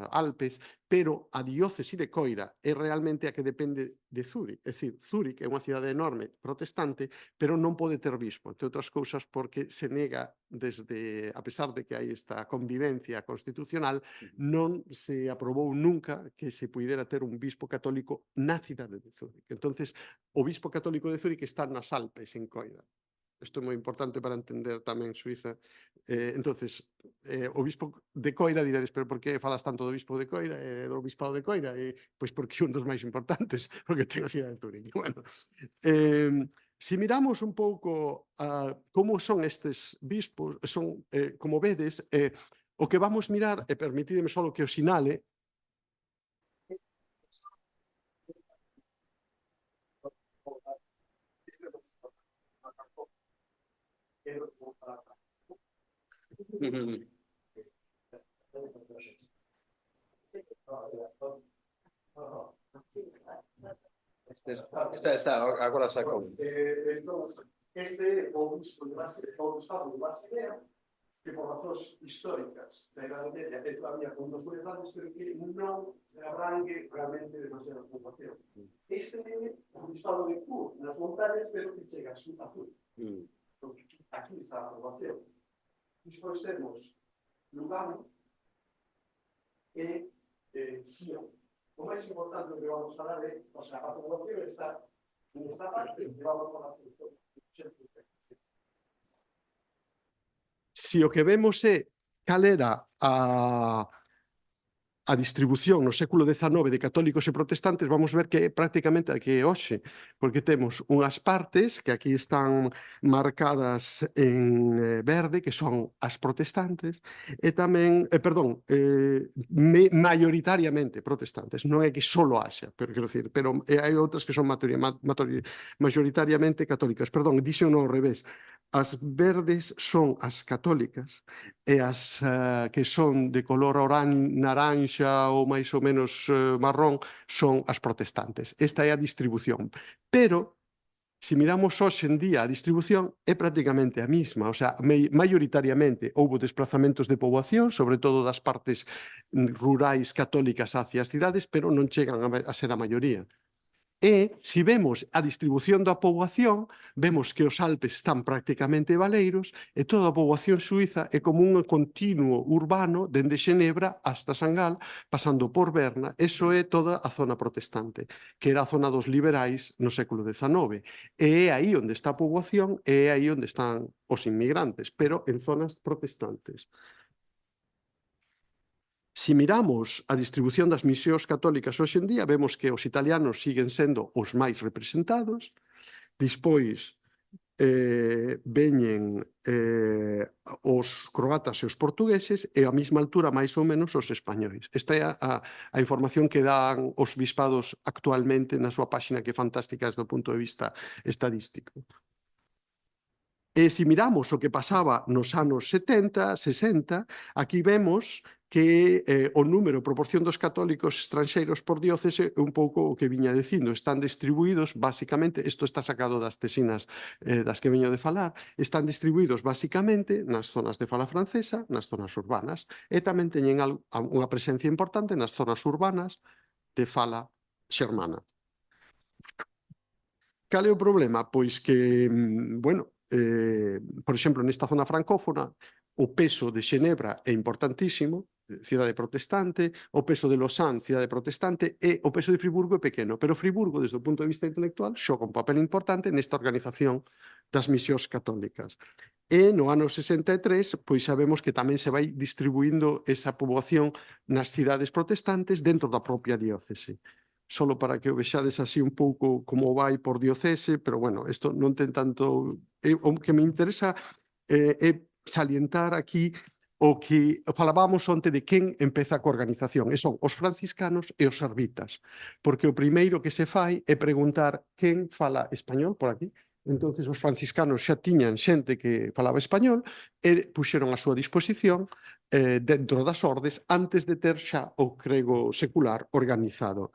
Alpes, pero a diócese de Coira é realmente a que depende de Zúrich. É dicir, Zúrich é unha cidade enorme, protestante, pero non pode ter bispo, entre outras cousas porque se nega desde, a pesar de que hai esta convivencia constitucional, non se aprobou nunca que se puidera ter un bispo católico na cidade de Zúrich. Entonces, o bispo católico de Zúrich está nas Alpes, en Coira. Isto é moi importante para entender tamén Suiza. Entonces, o bispo de Coira, diredes, pero por que falas tanto do bispo de Coira e do bispado de Coira? Pois porque é un dos máis importantes, porque ten a cidade de Zúrich. Bueno, se miramos un pouco como son estes bispos, son, como vedes, o que vamos mirar, e permitideme só que o sinale, Agora sacou. Este é o bispo de Basilea, que por razóns históricas da Idade Media é todavía con dos moi grandes, pero que non abrangue realmente demasiada poboación. Este é o bispado de Cur, nas montañas, pero que chega a Sur Azul. Aquí está a poboación. Despois temos Lugano e Sion. O máis importante que vamos a falar é, o sea, a poboación está en esta parte, que vamos a falar sobre se o que vemos é cal era a distribución no século XIX de católicos e protestantes, vamos ver que é prácticamente a que é hoxe, porque temos unhas partes que aquí están marcadas en verde, que son as protestantes, e tamén, maioritariamente protestantes, non é que solo haxa, pero quero dicir, pero hai outras que son maioritariamente católicas. Perdón, dixen ao revés. As verdes son as católicas e as que son de color naranxa ou máis ou menos marrón son as protestantes. Esta é a distribución. Pero, se miramos hoxe en día a distribución, é prácticamente a mesma. O sea, maioritariamente houbo desplazamentos de poboación, sobre todo das partes rurais católicas hacia as cidades, pero non chegan a ser a maioría. E, se vemos a distribución da poboación, vemos que os Alpes están prácticamente baleiros e toda a poboación suiza é como un continuo urbano dende Xenebra hasta Sangal, pasando por Berna. Eso é toda a zona protestante, que era a zona dos liberais no século XIX. E é aí onde está a poboación, e é aí onde están os inmigrantes, pero en zonas protestantes. Se miramos a distribución das misións católicas hoxe en día, vemos que os italianos siguen sendo os máis representados, despois veñen os croatas e os portugueses e a mesma altura máis ou menos os españois. Esta é a información que dan os bispados actualmente na súa páxina, que é fantástica desde o punto de vista estadístico. E se miramos o que pasaba nos anos 70, 60, aquí vemos que o número, proporción dos católicos estranxeiros por diócese é un pouco o que viña dicindo. Están distribuídos, basicamente, isto está sacado das tesinas das que veño de falar, están distribuídos basicamente nas zonas de fala francesa, nas zonas urbanas, e tamén teñen unha presencia importante nas zonas urbanas de fala xermana. Cal é o problema? Pois que, bueno, por exemplo, nesta zona francófona, o peso de Xenebra é importantísimo, cidade protestante, o peso de Lausanne, cidade protestante, e o peso de Friburgo é pequeno, pero Friburgo, desde o punto de vista intelectual, xoga un papel importante nesta organización das misións católicas. E no ano 63, pois sabemos que tamén se vai distribuindo esa poboación nas cidades protestantes dentro da propia diócese. Solo para que o vexades así un pouco como vai por diocese, pero bueno, isto non ten tanto... O que me interesa é salientar aquí o que falábamos onte de quen empeza coa organización, e son os franciscanos e os servitas, porque o primeiro que se fai é preguntar quen fala español por aquí. Entonces os franciscanos xa tiñan xente que falaba español e puxeron a súa disposición dentro das ordes antes de ter xa o crego secular organizado.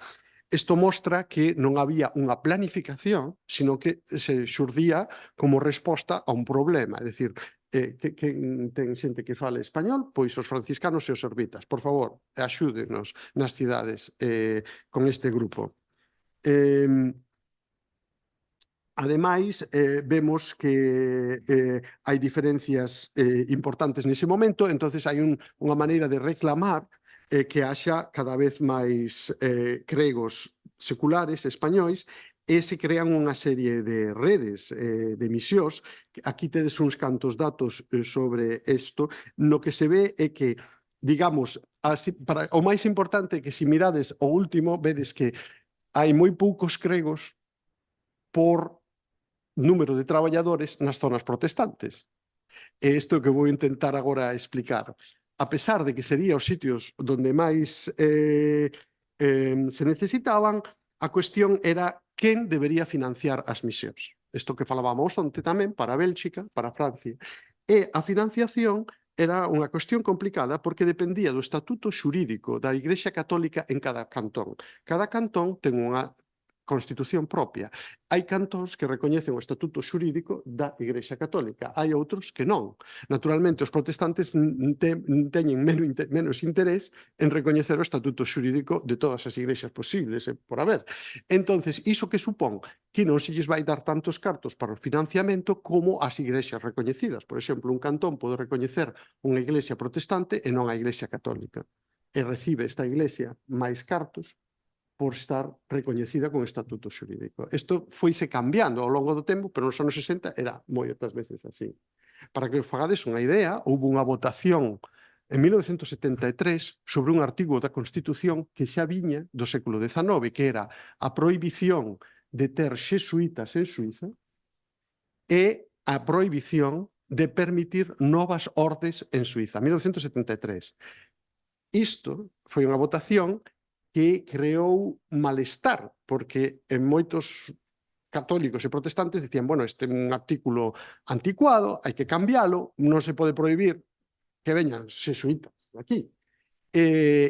Isto mostra que non había unha planificación, sino que se xurdía como resposta a un problema, é dicir, que ten xente que fale español, pois os franciscanos e os servitas. Por favor, axúdenos nas cidades con este grupo. Ademais, vemos que hai diferencias importantes nese momento, entonces hai unha maneira de reclamar que haxa cada vez máis cregos seculares españois e se crean unha serie de redes de misións. Aquí tedes uns cantos datos sobre isto. No que se ve é que, digamos, o máis importante é que se mirades o último, vedes que hai moi poucos cregos por número de traballadores nas zonas protestantes. E isto que vou intentar agora explicar. A pesar de que sería os sitios donde máis se necesitaban, a cuestión era quen debería financiar as misións. Isto que falábamos onte tamén para Bélxica, para Francia. E a financiación era unha cuestión complicada porque dependía do estatuto xurídico da Igrexa Católica en cada cantón. Cada cantón ten unha constitución propia. Hai cantóns que recoñecen o estatuto xurídico da Igrexa Católica, hai outros que non. Naturalmente, os protestantes teñen menos interés en recoñecer o estatuto xurídico de todas as igrexas posibles, por haber. Entonces, iso que supón que non se lles vai dar tantos cartos para o financiamento como as igrexas recoñecidas. Por exemplo, un cantón pode recoñecer unha iglesia protestante e non a Iglesia Católica. E recibe esta iglesia máis cartos por estar recoñecida con estatuto xurídico. Isto foise cambiando ao longo do tempo, pero nos anos 60 era moitas veces así. Para que os fagades unha idea, houve unha votación en 1973 sobre un artigo da Constitución que xa viña do século XIX, que era a prohibición de ter xesuítas en Suiza e a prohibición de permitir novas ordes en Suiza, 1973. Isto foi unha votación que creou malestar, porque en moitos católicos e protestantes dicían, bueno, este é un artículo anticuado, hai que cambiálo, non se pode prohibir que veñan xesuítas aquí.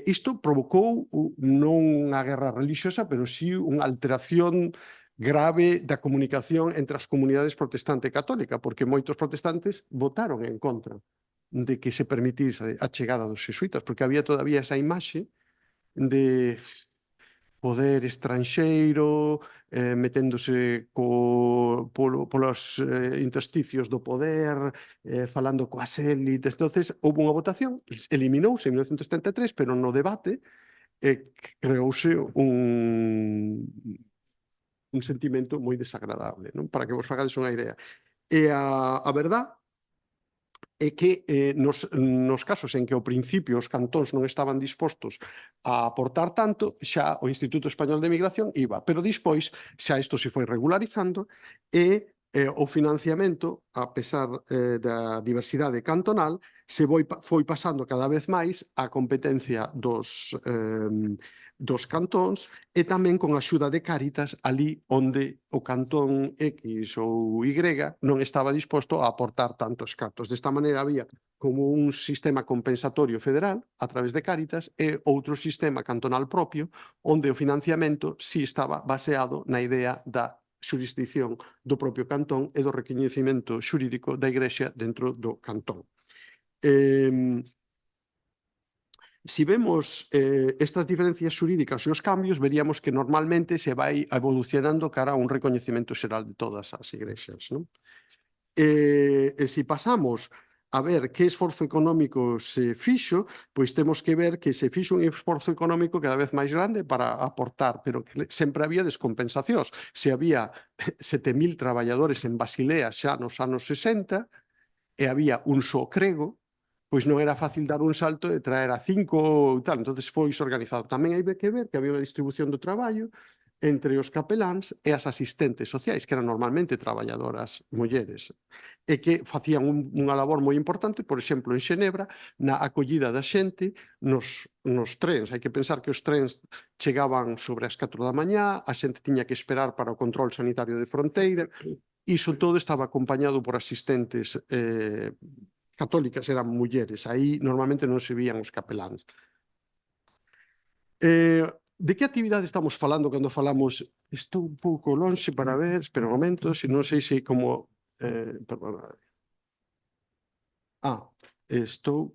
Isto provocou non unha guerra religiosa, pero sí unha alteración grave da comunicación entre as comunidades protestante e católica, porque moitos protestantes votaron en contra de que se permitise a chegada dos xesuítas, porque había todavía esa imaxe de poder estranxeiro, meténdose polos intersticios do poder, falando coas élites. Entonces, houve unha votación, eliminouse en 1973, pero no debate creouse un sentimento moi desagradable, non? Para que vos fagades unha idea. E a verdad é que nos casos en que ao principio os cantóns non estaban dispostos a aportar tanto, xa o Instituto Español de Migración iba, pero despois xa isto se foi regularizando e o financiamento, a pesar da diversidade cantonal, se foi pasando cada vez máis a competencia dos cantóns e tamén con a axuda de Cáritas ali onde o cantón X ou Y non estaba disposto a aportar tantos cartos. Desta maneira había como un sistema compensatorio federal a través de Cáritas e outro sistema cantonal propio onde o financiamento si estaba baseado na idea da xurisdicción do propio cantón e do recoñecemento xurídico da Igrexa dentro do cantón. Si vemos estas diferencias xurídicas e os cambios, veríamos que normalmente se vai evolucionando cara a un recoñecemento xeral de todas as igrexas, non? E se pasamos a ver que esforzo económico se fixo, pois temos que ver que se fixo un esforzo económico cada vez máis grande para aportar, pero que sempre había descompensacións. Se había 7.000 traballadores en Basilea xa nos anos 60 e había un só crego, pois non era fácil dar un salto e traer a 5 e tal, entonces foi organizado. Tamén hai que ver que había unha distribución do traballo, entre os capeláns e as asistentes sociais, que eran normalmente traballadoras mulleres, e que facían unha labor moi importante, por exemplo, en Xenebra, na acollida da xente nos trens. Hai que pensar que os trens chegaban sobre as 4 da mañá, a xente tiña que esperar para o control sanitario de fronteira, iso todo estaba acompañado por asistentes católicas, eran mulleres, aí normalmente non se vían os capeláns. De que actividade estamos falando cando falamos? Estou un pouco lonxe para ver, espera un momento, se non sei se como... perdona. Estou...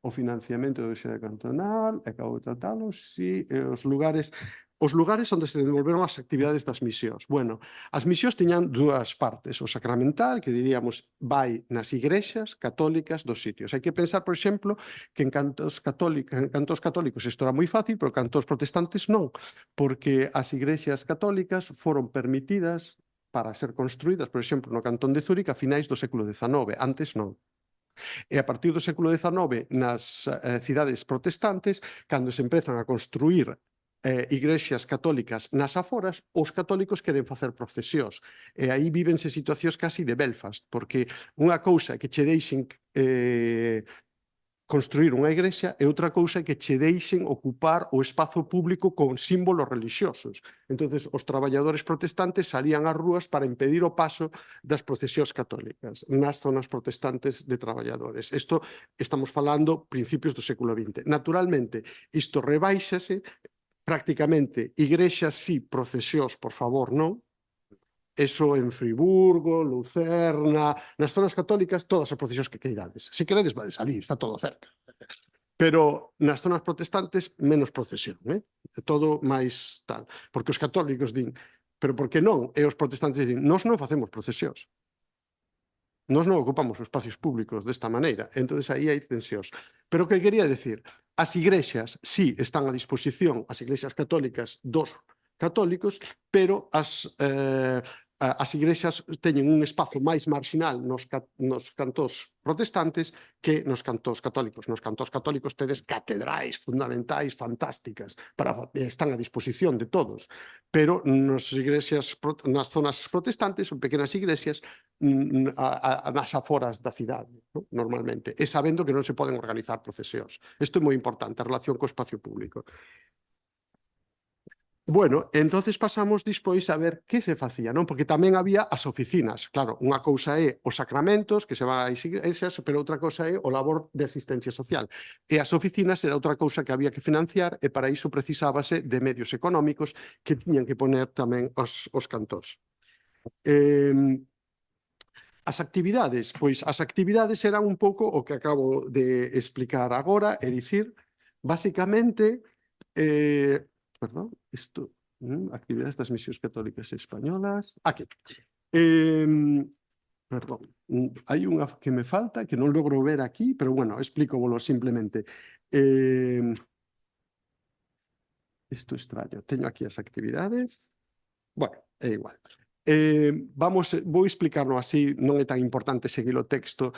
O financiamento da Universidade Cantonal, acabo de tratalo, si, os lugares onde se desenvolveron as actividades das misións. Bueno, as misións tiñan dúas partes, o sacramental, que diríamos vai nas igrexas católicas dos sitios. Hai que pensar, por exemplo, que en cantos católicos isto era moi fácil, pero cantos protestantes non, porque as igrexas católicas foron permitidas para ser construídas, por exemplo, no cantón de Zúrich a finais do século XIX, antes non. E a partir do século XIX, nas cidades protestantes, cando se empezan a construir igrexas católicas nas aforas, os católicos queren facer procesións. E aí vívense situacións casi de Belfast, porque unha cousa é que che deixen construir unha igrexa e outra cousa é que che deixen ocupar o espazo público con símbolos religiosos. Entonces, os traballadores protestantes salían ás rúas para impedir o paso das procesións católicas nas zonas protestantes de traballadores. Isto estamos falando principios do século XX. Naturalmente, isto rebáixase, prácticamente, igrexas sí, procesións, por favor, non. Eso en Friburgo, Lucerna, nas zonas católicas, todas as procesións que queirades. Se queredes, vades ali, está todo cerca. Pero nas zonas protestantes, menos procesión, todo máis tal. Porque os católicos din, pero por que non? E os protestantes din, nós non facemos procesións. Nós non ocupamos os espacios públicos desta maneira. Entón, aí hai tensións. Pero o que quería decir, as igrexas sí están a disposición, as igrexas católicas dos católicos, pero as igrexas teñen un espazo máis marxinal nos cantós protestantes que nos cantós católicos. Nos cantós católicos tedes catedrais fundamentais, fantásticas, están a disposición de todos, pero nas igrexas, nas zonas protestantes, son pequenas igrexas, nas aforas da cidade, normalmente, e sabendo que non se poden organizar procesións. Isto é moi importante, a relación co espacio público. Bueno, entonces pasamos despois a ver que se facía, non? Porque tamén había as oficinas. Claro, unha cousa é os sacramentos, que se vai ás igrexas, pero outra cousa é o labor de asistencia social. E as oficinas era outra cousa que había que financiar e para iso precisábase de medios económicos que tiñan que poner tamén os cantós. As actividades, pois as actividades eran un pouco o que acabo de explicar agora, é dicir, basicamente, perdón, isto, actividades das misións católicas españolas, aquí. Perdón, hai unha que me falta, que non logro ver aquí, pero bueno, explícovolo simplemente. Isto é extraño, teño aquí as actividades, bueno, é igual. Vou explicarlo así, non é tan importante seguir o texto.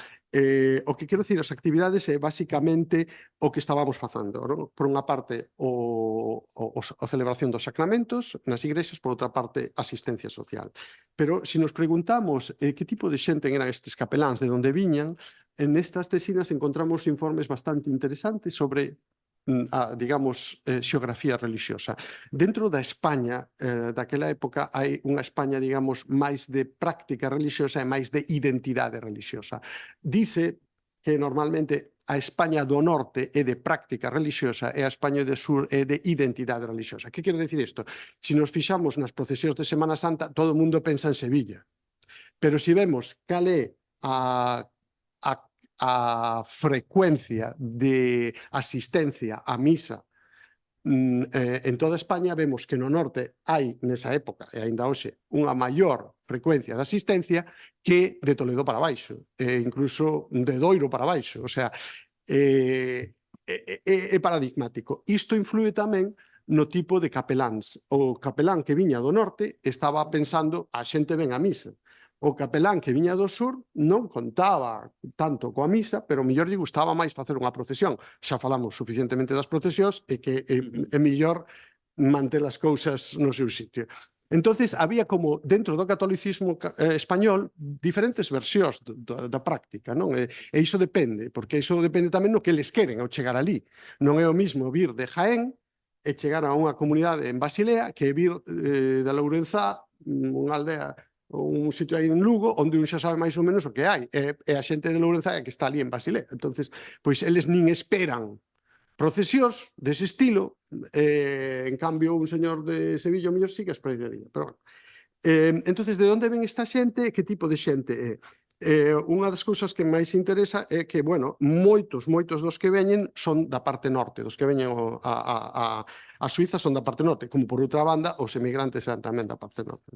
O que quero dicir, as actividades é basicamente o que estábamos facendo, non? Por unha parte, a celebración dos sacramentos nas igrexas, por outra parte, asistencia social. Pero se nos preguntamos que tipo de xente eran estes capeláns, de onde viñan, nestas tesinas encontramos informes bastante interesantes sobre a, digamos, xeografía religiosa. Dentro da España daquela época hai unha España, digamos, máis de práctica religiosa e máis de identidade religiosa. Dice que normalmente a España do norte é de práctica religiosa e a España do sur é de identidade religiosa. Que quero dicir isto? Se nos fixamos nas procesións de Semana Santa, todo o mundo pensa en Sevilla. Pero se vemos cal é a frecuencia de asistencia a misa en toda España, vemos que no norte hai, nesa época, e aínda hoxe, unha maior frecuencia de asistencia que de Toledo para baixo, e incluso de Doiro para baixo. O sea, é paradigmático. Isto influe tamén no tipo de capeláns. O capelán que viña do norte estaba pensando a xente ven a misa. O capelán que viña do sur non contaba tanto coa misa, pero mellor lle gustaba máis facer unha procesión. Xa falamos suficientemente das procesións e que é mellor manter as cousas no seu sitio. Entonces, había como, dentro do catolicismo español, diferentes versións da práctica, non? E iso depende, porque iso depende tamén do que eles queren ao chegar ali. Non é o mismo vir de Jaén e chegar a unha comunidade en Basilea que vir de Lourenzá, unha aldea ou un sitio aí en Lugo, onde un xa sabe máis ou menos o que hai. E a xente de Lourenzá é que está ali en Basilea. Entonces, pois eles nin esperan procesións dese estilo, en cambio un señor de Sevilla o mellor sí que esperaría, pero bueno. Entonces, de onde ven esta xente e que tipo de xente é? Unha das cousas que máis interesa é que, bueno, moitos dos que veñen son da parte norte, dos que veñen a Suiza son da parte norte, como por outra banda os emigrantes eran tamén da parte norte.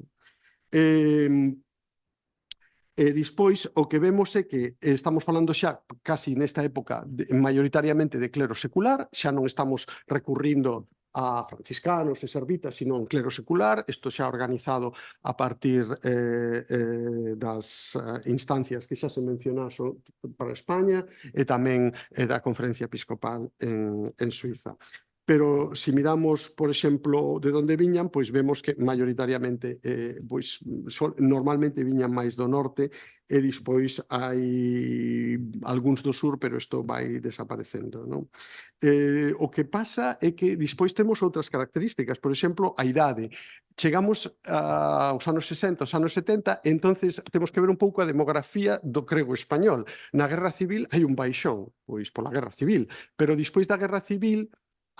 E dispois o que vemos é que estamos falando xa casi nesta época maioritariamente de clero secular, xa non estamos recurrindo a franciscanos e servitas, sino un clero secular, isto xa organizado a partir das instancias que xa se mencionaron para España e tamén da Conferencia Episcopal en Suiza. Pero se miramos, por exemplo, de onde viñan, pois vemos que maioritariamente pois normalmente viñan máis do norte e despois hai algúns do sur, pero isto vai desaparecendo, non? O que pasa é que despois temos outras características, por exemplo, a idade. Chegamos aos anos 60, aos anos 70, entonces temos que ver un pouco a demografía do crego español. Na Guerra Civil hai un baixón, pois pola Guerra Civil, pero despois da Guerra Civil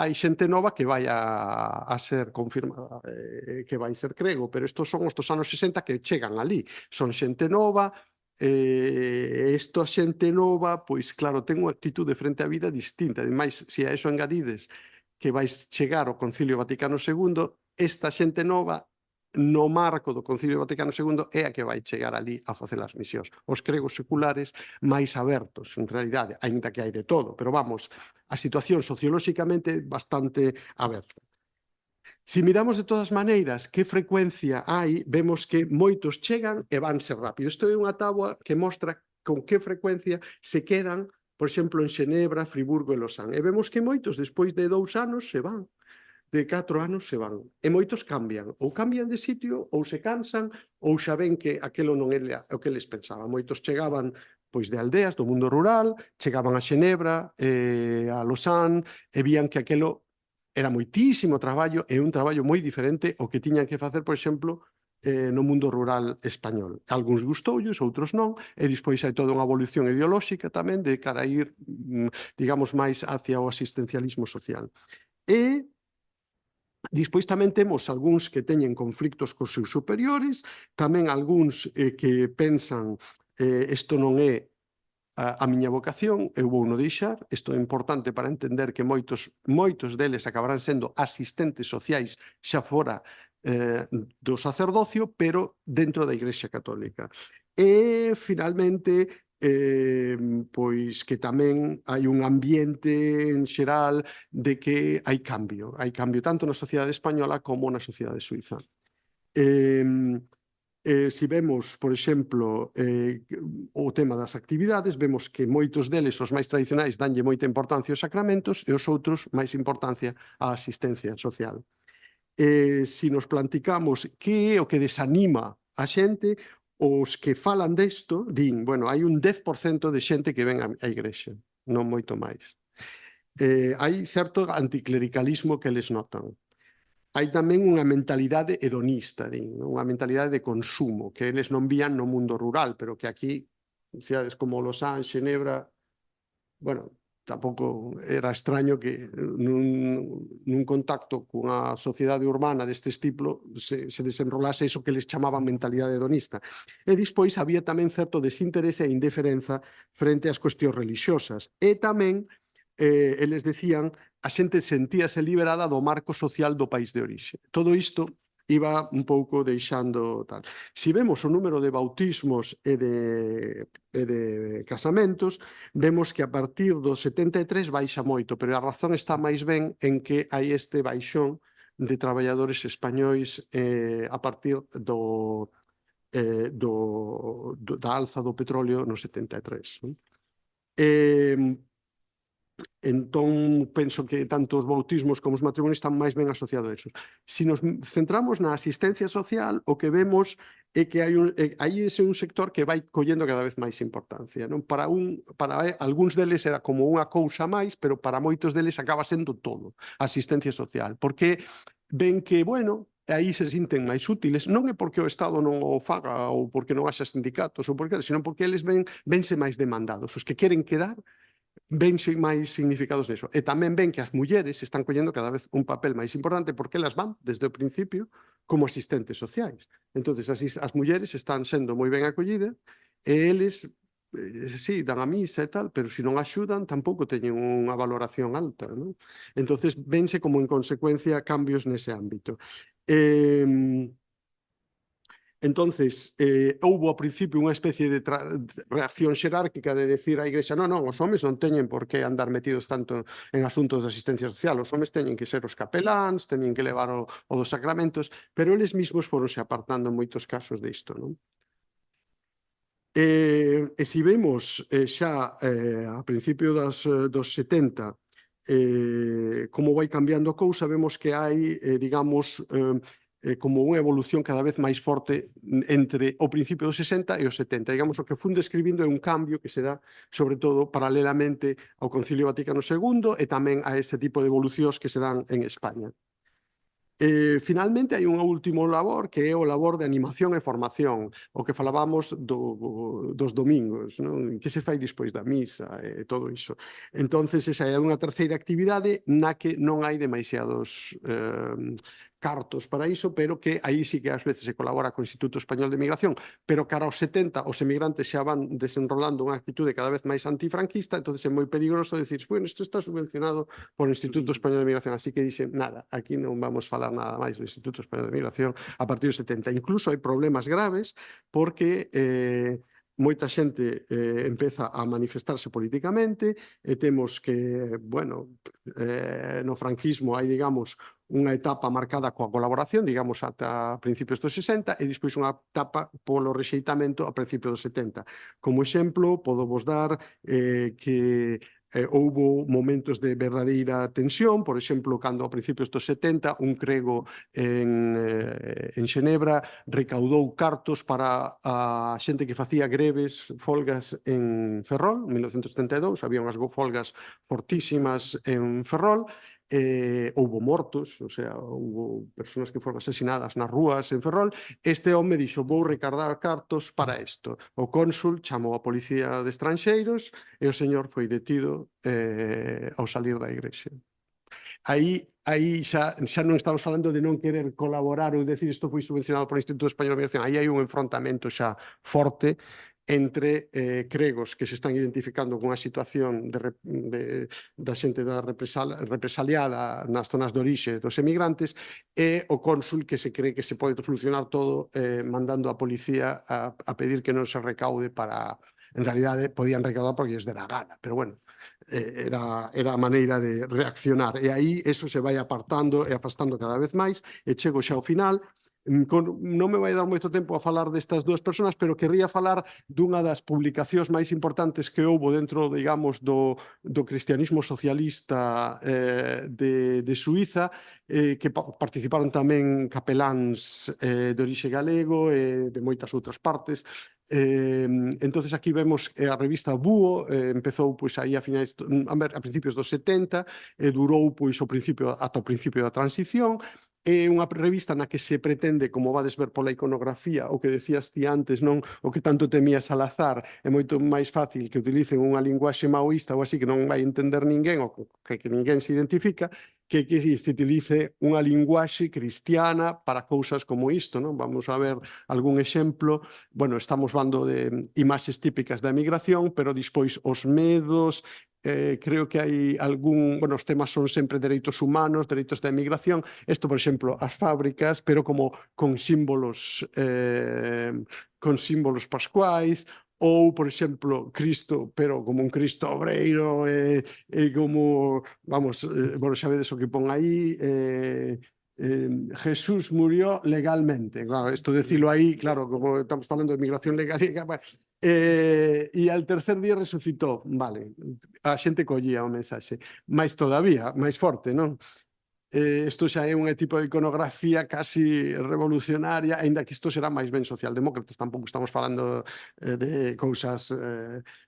hai xente nova que vai a ser confirmada, que vai ser crego, pero estos son os dos anos 60 que chegan ali, son xente nova, esta xente nova, pois claro, ten unha actitude frente á vida distinta, ademais, se a eso engadides que vais chegar ao Concilio Vaticano II, esta xente nova no marco do Concilio Vaticano II é a que vai chegar ali a facer as misións. Os cregos seculares máis abertos, en realidade, aínda que hai de todo, pero vamos, a situación sociolóxicamente bastante aberta. Se miramos de todas maneiras que frecuencia hai, vemos que moitos chegan e vanse rápido. Isto é unha táboa que mostra con que frecuencia se quedan, por exemplo, en Xenebra, Friburgo e Lausanne. E vemos que moitos, despois de 2 anos, se van. De 4 anos se van. E moitos cambian. Ou cambian de sitio, ou se cansan, ou xa ven que aquelo non é o que eles pensaban. Moitos chegaban pois de aldeas do mundo rural, chegaban a Xenebra, a Lausanne, e vían que aquelo era moitísimo traballo e un traballo moi diferente ao que tiñan que facer, por exemplo, no mundo rural español. Algúns gustoullos, outros non, e despois hai toda unha evolución ideolóxica tamén de cara a ir, digamos, máis hacia o asistencialismo social. E despois tamén temos algúns que teñen conflictos cos seus superiores, tamén algúns que pensan isto non é a miña vocación, eu vou no deixar, isto é importante para entender que moitos deles acabarán sendo asistentes sociais xa fora do sacerdocio, pero dentro da Igrexa Católica. E, finalmente, pois que tamén hai un ambiente en xeral de que hai cambio tanto na sociedade española como na sociedade suiza. Se vemos, por exemplo, o tema das actividades, vemos que moitos deles, os máis tradicionais, danlle moita importancia aos sacramentos e os outros máis importancia á asistencia social. Se nos planticamos que é o que desanima a xente, os que falan desto din, bueno, hai un 10% de xente que ven á igrexa, non moito máis. Hai certo anticlericalismo que eles notan. Hai tamén unha mentalidade hedonista, din, unha mentalidade de consumo, que eles non vían no mundo rural, pero que aquí, cidades como Lausanne, Xenebra, bueno, tampouco era extraño que nun contacto cunha sociedade urbana deste tipo se desenrolase iso que les chamaban mentalidade hedonista. E despois había tamén certo desinterese e indiferenza frente ás cuestións religiosas. E tamén, eles decían, a xente sentíase liberada do marco social do país de orixe. Todo isto iba un pouco deixando tal. Se vemos o número de bautismos e de casamentos, vemos que a partir do 73 baixa moito, pero a razón está máis ben en que hai este baixón de traballadores españois a partir da alza do petróleo no 73. Entón, penso que tanto os bautismos como os matrimonios están máis ben asociados a eso. Se nos centramos na asistencia social, o que vemos é que aí ese un sector que vai collendo cada vez máis importancia. Non? Para algúns deles era como unha cousa máis, pero para moitos deles acaba sendo todo, a asistencia social. Porque ven que, bueno, aí se sinten máis útiles, non é porque o Estado non o faga ou porque non haxa sindicatos, ou porque, senón porque eles vense máis demandados. Os que queren quedar vense máis significados niso. E tamén ven que as mulleres están collendo cada vez un papel máis importante porque elas van, desde o principio, como asistentes sociais. Entonces, as mulleres están sendo moi ben acollidas e eles, sí, dan a misa e tal, pero se non axudan, tampouco teñen unha valoración alta. Non? Entonces, vense como en consecuencia cambios nese ámbito. Entonces, houbo ao principio unha especie de reacción xerárquica de decir a Igrexa non, os homes non teñen por que andar metidos tanto en asuntos de asistencia social, os homes teñen que ser os capeláns, teñen que levar o dos sacramentos, pero eles mesmos foronse apartando en moitos casos disto. Non? E se vemos xa a principio dos 70 como vai cambiando a cousa, vemos que hai, digamos, como unha evolución cada vez máis forte entre o principio dos 60 e os 70. Digamos, o que fun describindo é un cambio que se dá, sobre todo, paralelamente ao Concilio Vaticano II e tamén a ese tipo de evolucións que se dan en España. Finalmente, hai un último labor que é o labor de animación e formación, o que falábamos dos domingos, non? Que se fai despois da misa e todo iso. Entonces, esa é unha terceira actividade na que non hai demasiados cartos para iso, pero que aí sí que ás veces se colabora co Instituto Español de Migración, pero cara aos 70 os emigrantes xa van desenrolando unha actitude cada vez máis antifranquista, entonces é moi peligroso decir, bueno, isto está subvencionado por o Instituto Español de Migración, así que dixen, nada, aquí non vamos falar nada máis do Instituto Español de Migración a partir dos 70. Incluso hai problemas graves porque moita xente empeza a manifestarse políticamente e temos que, bueno, no franquismo hai, digamos, unha etapa marcada coa colaboración, digamos, ata principios dos 60 e despois unha etapa polo rexeitamento a principios dos 70. Como exemplo, podo vos dar que houbo momentos de verdadeira tensión, por exemplo, cando a principios dos 70 un crego en Xenebra recaudou cartos para a xente que facía greves, folgas en Ferrol, en 1972, había unhas folgas fortísimas en Ferrol, houbo mortos, o sea, houbo persoas que foron asesinadas nas rúas en Ferrol. Este home dixo, vou recargar cartos para isto. O cónsul chamou a policía de estranxeiros e o señor foi detido ao salir da igrexa. Aí xa non estamos falando de non querer colaborar ou decir isto foi subvencionado por o Instituto Español de Migración, aí hai un enfrontamento xa forte entre cregos que se están identificando con a situación da xente represaliada nas zonas de orixe dos emigrantes e o cónsul que se cree que se pode solucionar todo mandando a policía a pedir que non se recaude para... En realidade, podían recaudar porque lles dera gana, pero bueno, era a maneira de reaccionar. E aí eso se vai apartando e afastando cada vez máis, e chego xa ao final. Non me vai dar moito tempo a falar destas dúas persoas, pero querría falar dunha das publicacións máis importantes que houbo dentro, digamos, do cristianismo socialista de Suiza, que participaron tamén capeláns de orixe galego e de moitas outras partes. Entonces aquí vemos a revista Búho, empezou pois aí a principios dos 70 e durou pois ata o principio da transición. É unha revista na que se pretende, como vades ver pola iconografía, o que decías ti antes, non o que tanto temía Salazar, é moito máis fácil que utilicen unha linguaxe maoísta ou así que non vai entender ninguén ou que ninguén se identifica, que se utilice unha linguaxe cristiana para cousas como isto, non? Vamos a ver algún exemplo. Bueno, estamos falando de imaxes típicas da emigración, pero despois os medos, creo que hai algún... Bueno, os temas son sempre dereitos humanos, dereitos da emigración. Isto, por exemplo, as fábricas, pero como con símbolos pascuais, ou, por exemplo, Cristo, pero como un Cristo obreiro, como, vamos, bueno, xa vedes o que pon aí, Jesús murió legalmente. Claro, isto decilo aí, claro, como estamos falando de migración legal, E al tercer día resucitou, vale, a xente collía o mensaxe, máis todavía, máis forte, non? Isto xa é un tipo de iconografía casi revolucionaria, aínda que isto será máis ben socialdemócratas, tampouco estamos falando de cousas...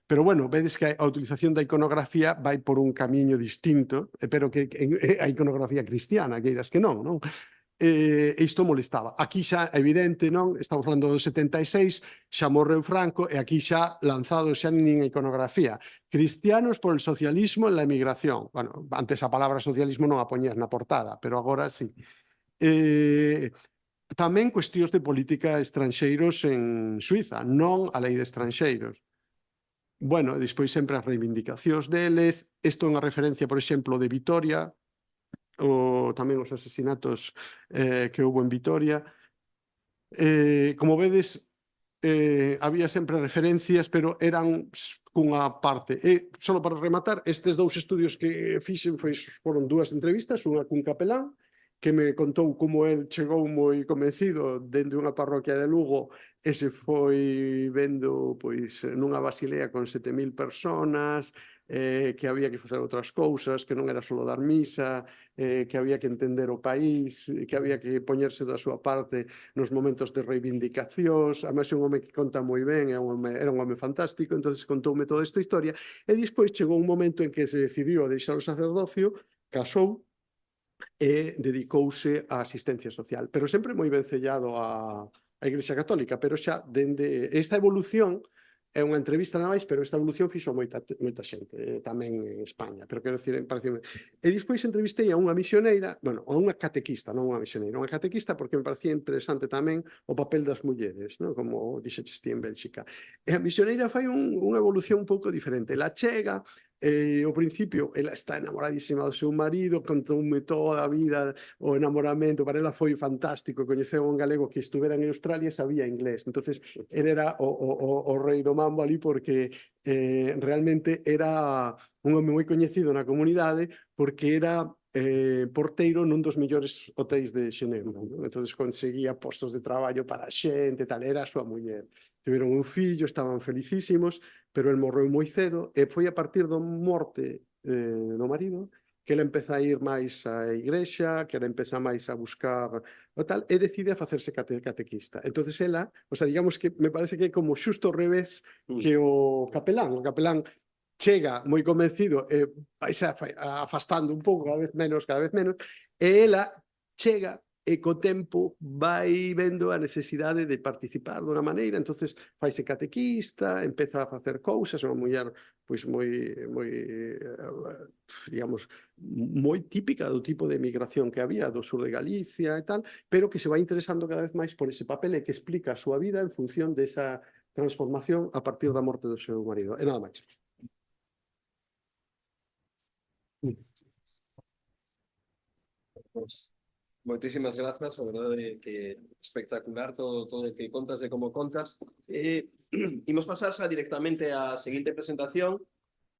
pero bueno, vedes que a utilización da iconografía vai por un camiño distinto, pero que a iconografía cristiana, que irás que non, non? E isto molestaba. Aquí xa, evidente, non? Estamos falando do 76, xa morreu Franco, e aquí xa lanzado xa nin a iconografía. Cristianos por el socialismo en la emigración. Bueno, antes a palabra socialismo non a poñías na portada, pero agora sí. Tamén cuestións de política estranxeiros en Suiza, non a lei de estranxeiros. Bueno, despois sempre as reivindicacións deles. Isto é unha referencia, por exemplo, de Vitoria, tamén os asesinatos que houve en Vitoria. Como vedes, había sempre referencias, pero eran cunha parte. E, só para rematar, estes dous estudios que fixen foron dúas entrevistas, unha cun capelán, que me contou como el chegou moi convencido dende unha parroquia de Lugo e se foi vendo pois nunha basilea con 7.000 personas, que había que facer outras cousas, que non era só dar misa, que había que entender o país, que había que poñerse da súa parte nos momentos de reivindicacións. Ademais, é un home que conta moi ben, era un home fantástico, entonces contoume toda esta historia, e despois chegou un momento en que se decidiu a deixar o sacerdocio, casou, e dedicouse á asistencia social, pero sempre moi vencellado á Igrexa Católica, pero xa dende esta evolución é unha entrevista nada máis, pero esta evolución fixo moita xente, tamén en España, pero quero dicir, pareceu... E despois entrevistei a unha misioneira, bueno, a unha catequista, non unha misioneira, unha catequista, porque me parecía interesante tamén o papel das mulleres, non? Como dixeches ti en Bélxica. E a misioneira fai unha evolución un pouco diferente. La chega, ao principio, ela está enamoradísima do seu marido, contoume toda a vida, o enamoramento, para ela foi fantástico, coñeceu un galego que estuvera en Australia e sabía inglés, entonces ele era o rei do mambo ali, porque realmente era un home moi coñecido na comunidade, porque era porteiro nun dos mellores hotéis de Xenebra, non? Entonces conseguía postos de traballo para a xente, tal, era a súa muller. Tiveron un fillo, estaban felicísimos, pero el morreu moi cedo, e foi a partir da morte do marido que ela empeza a ir máis á igrexa, que ela empeza máis a buscar o tal, e decide a facerse catequista. Entonces ela, o sea, digamos que me parece que é como xusto ao revés que o capelán. O capelán chega moi convencido e vai se afastando un pouco, cada vez menos, e ela chega e co tempo vai vendo a necesidade de participar dunha maneira, entonces faise catequista, empeza a facer cousas, unha muller pois moi, digamos, moi típica do tipo de emigración que había do sur de Galicia e tal, pero que se vai interesando cada vez máis por ese papel e que explica a súa vida en función desa transformación a partir da morte do seu marido. E nada máis. Pues, moitísimas grazas, a verdade que espectacular todo o que contas e como contas. Imos pasar xa directamente á seguinte presentación,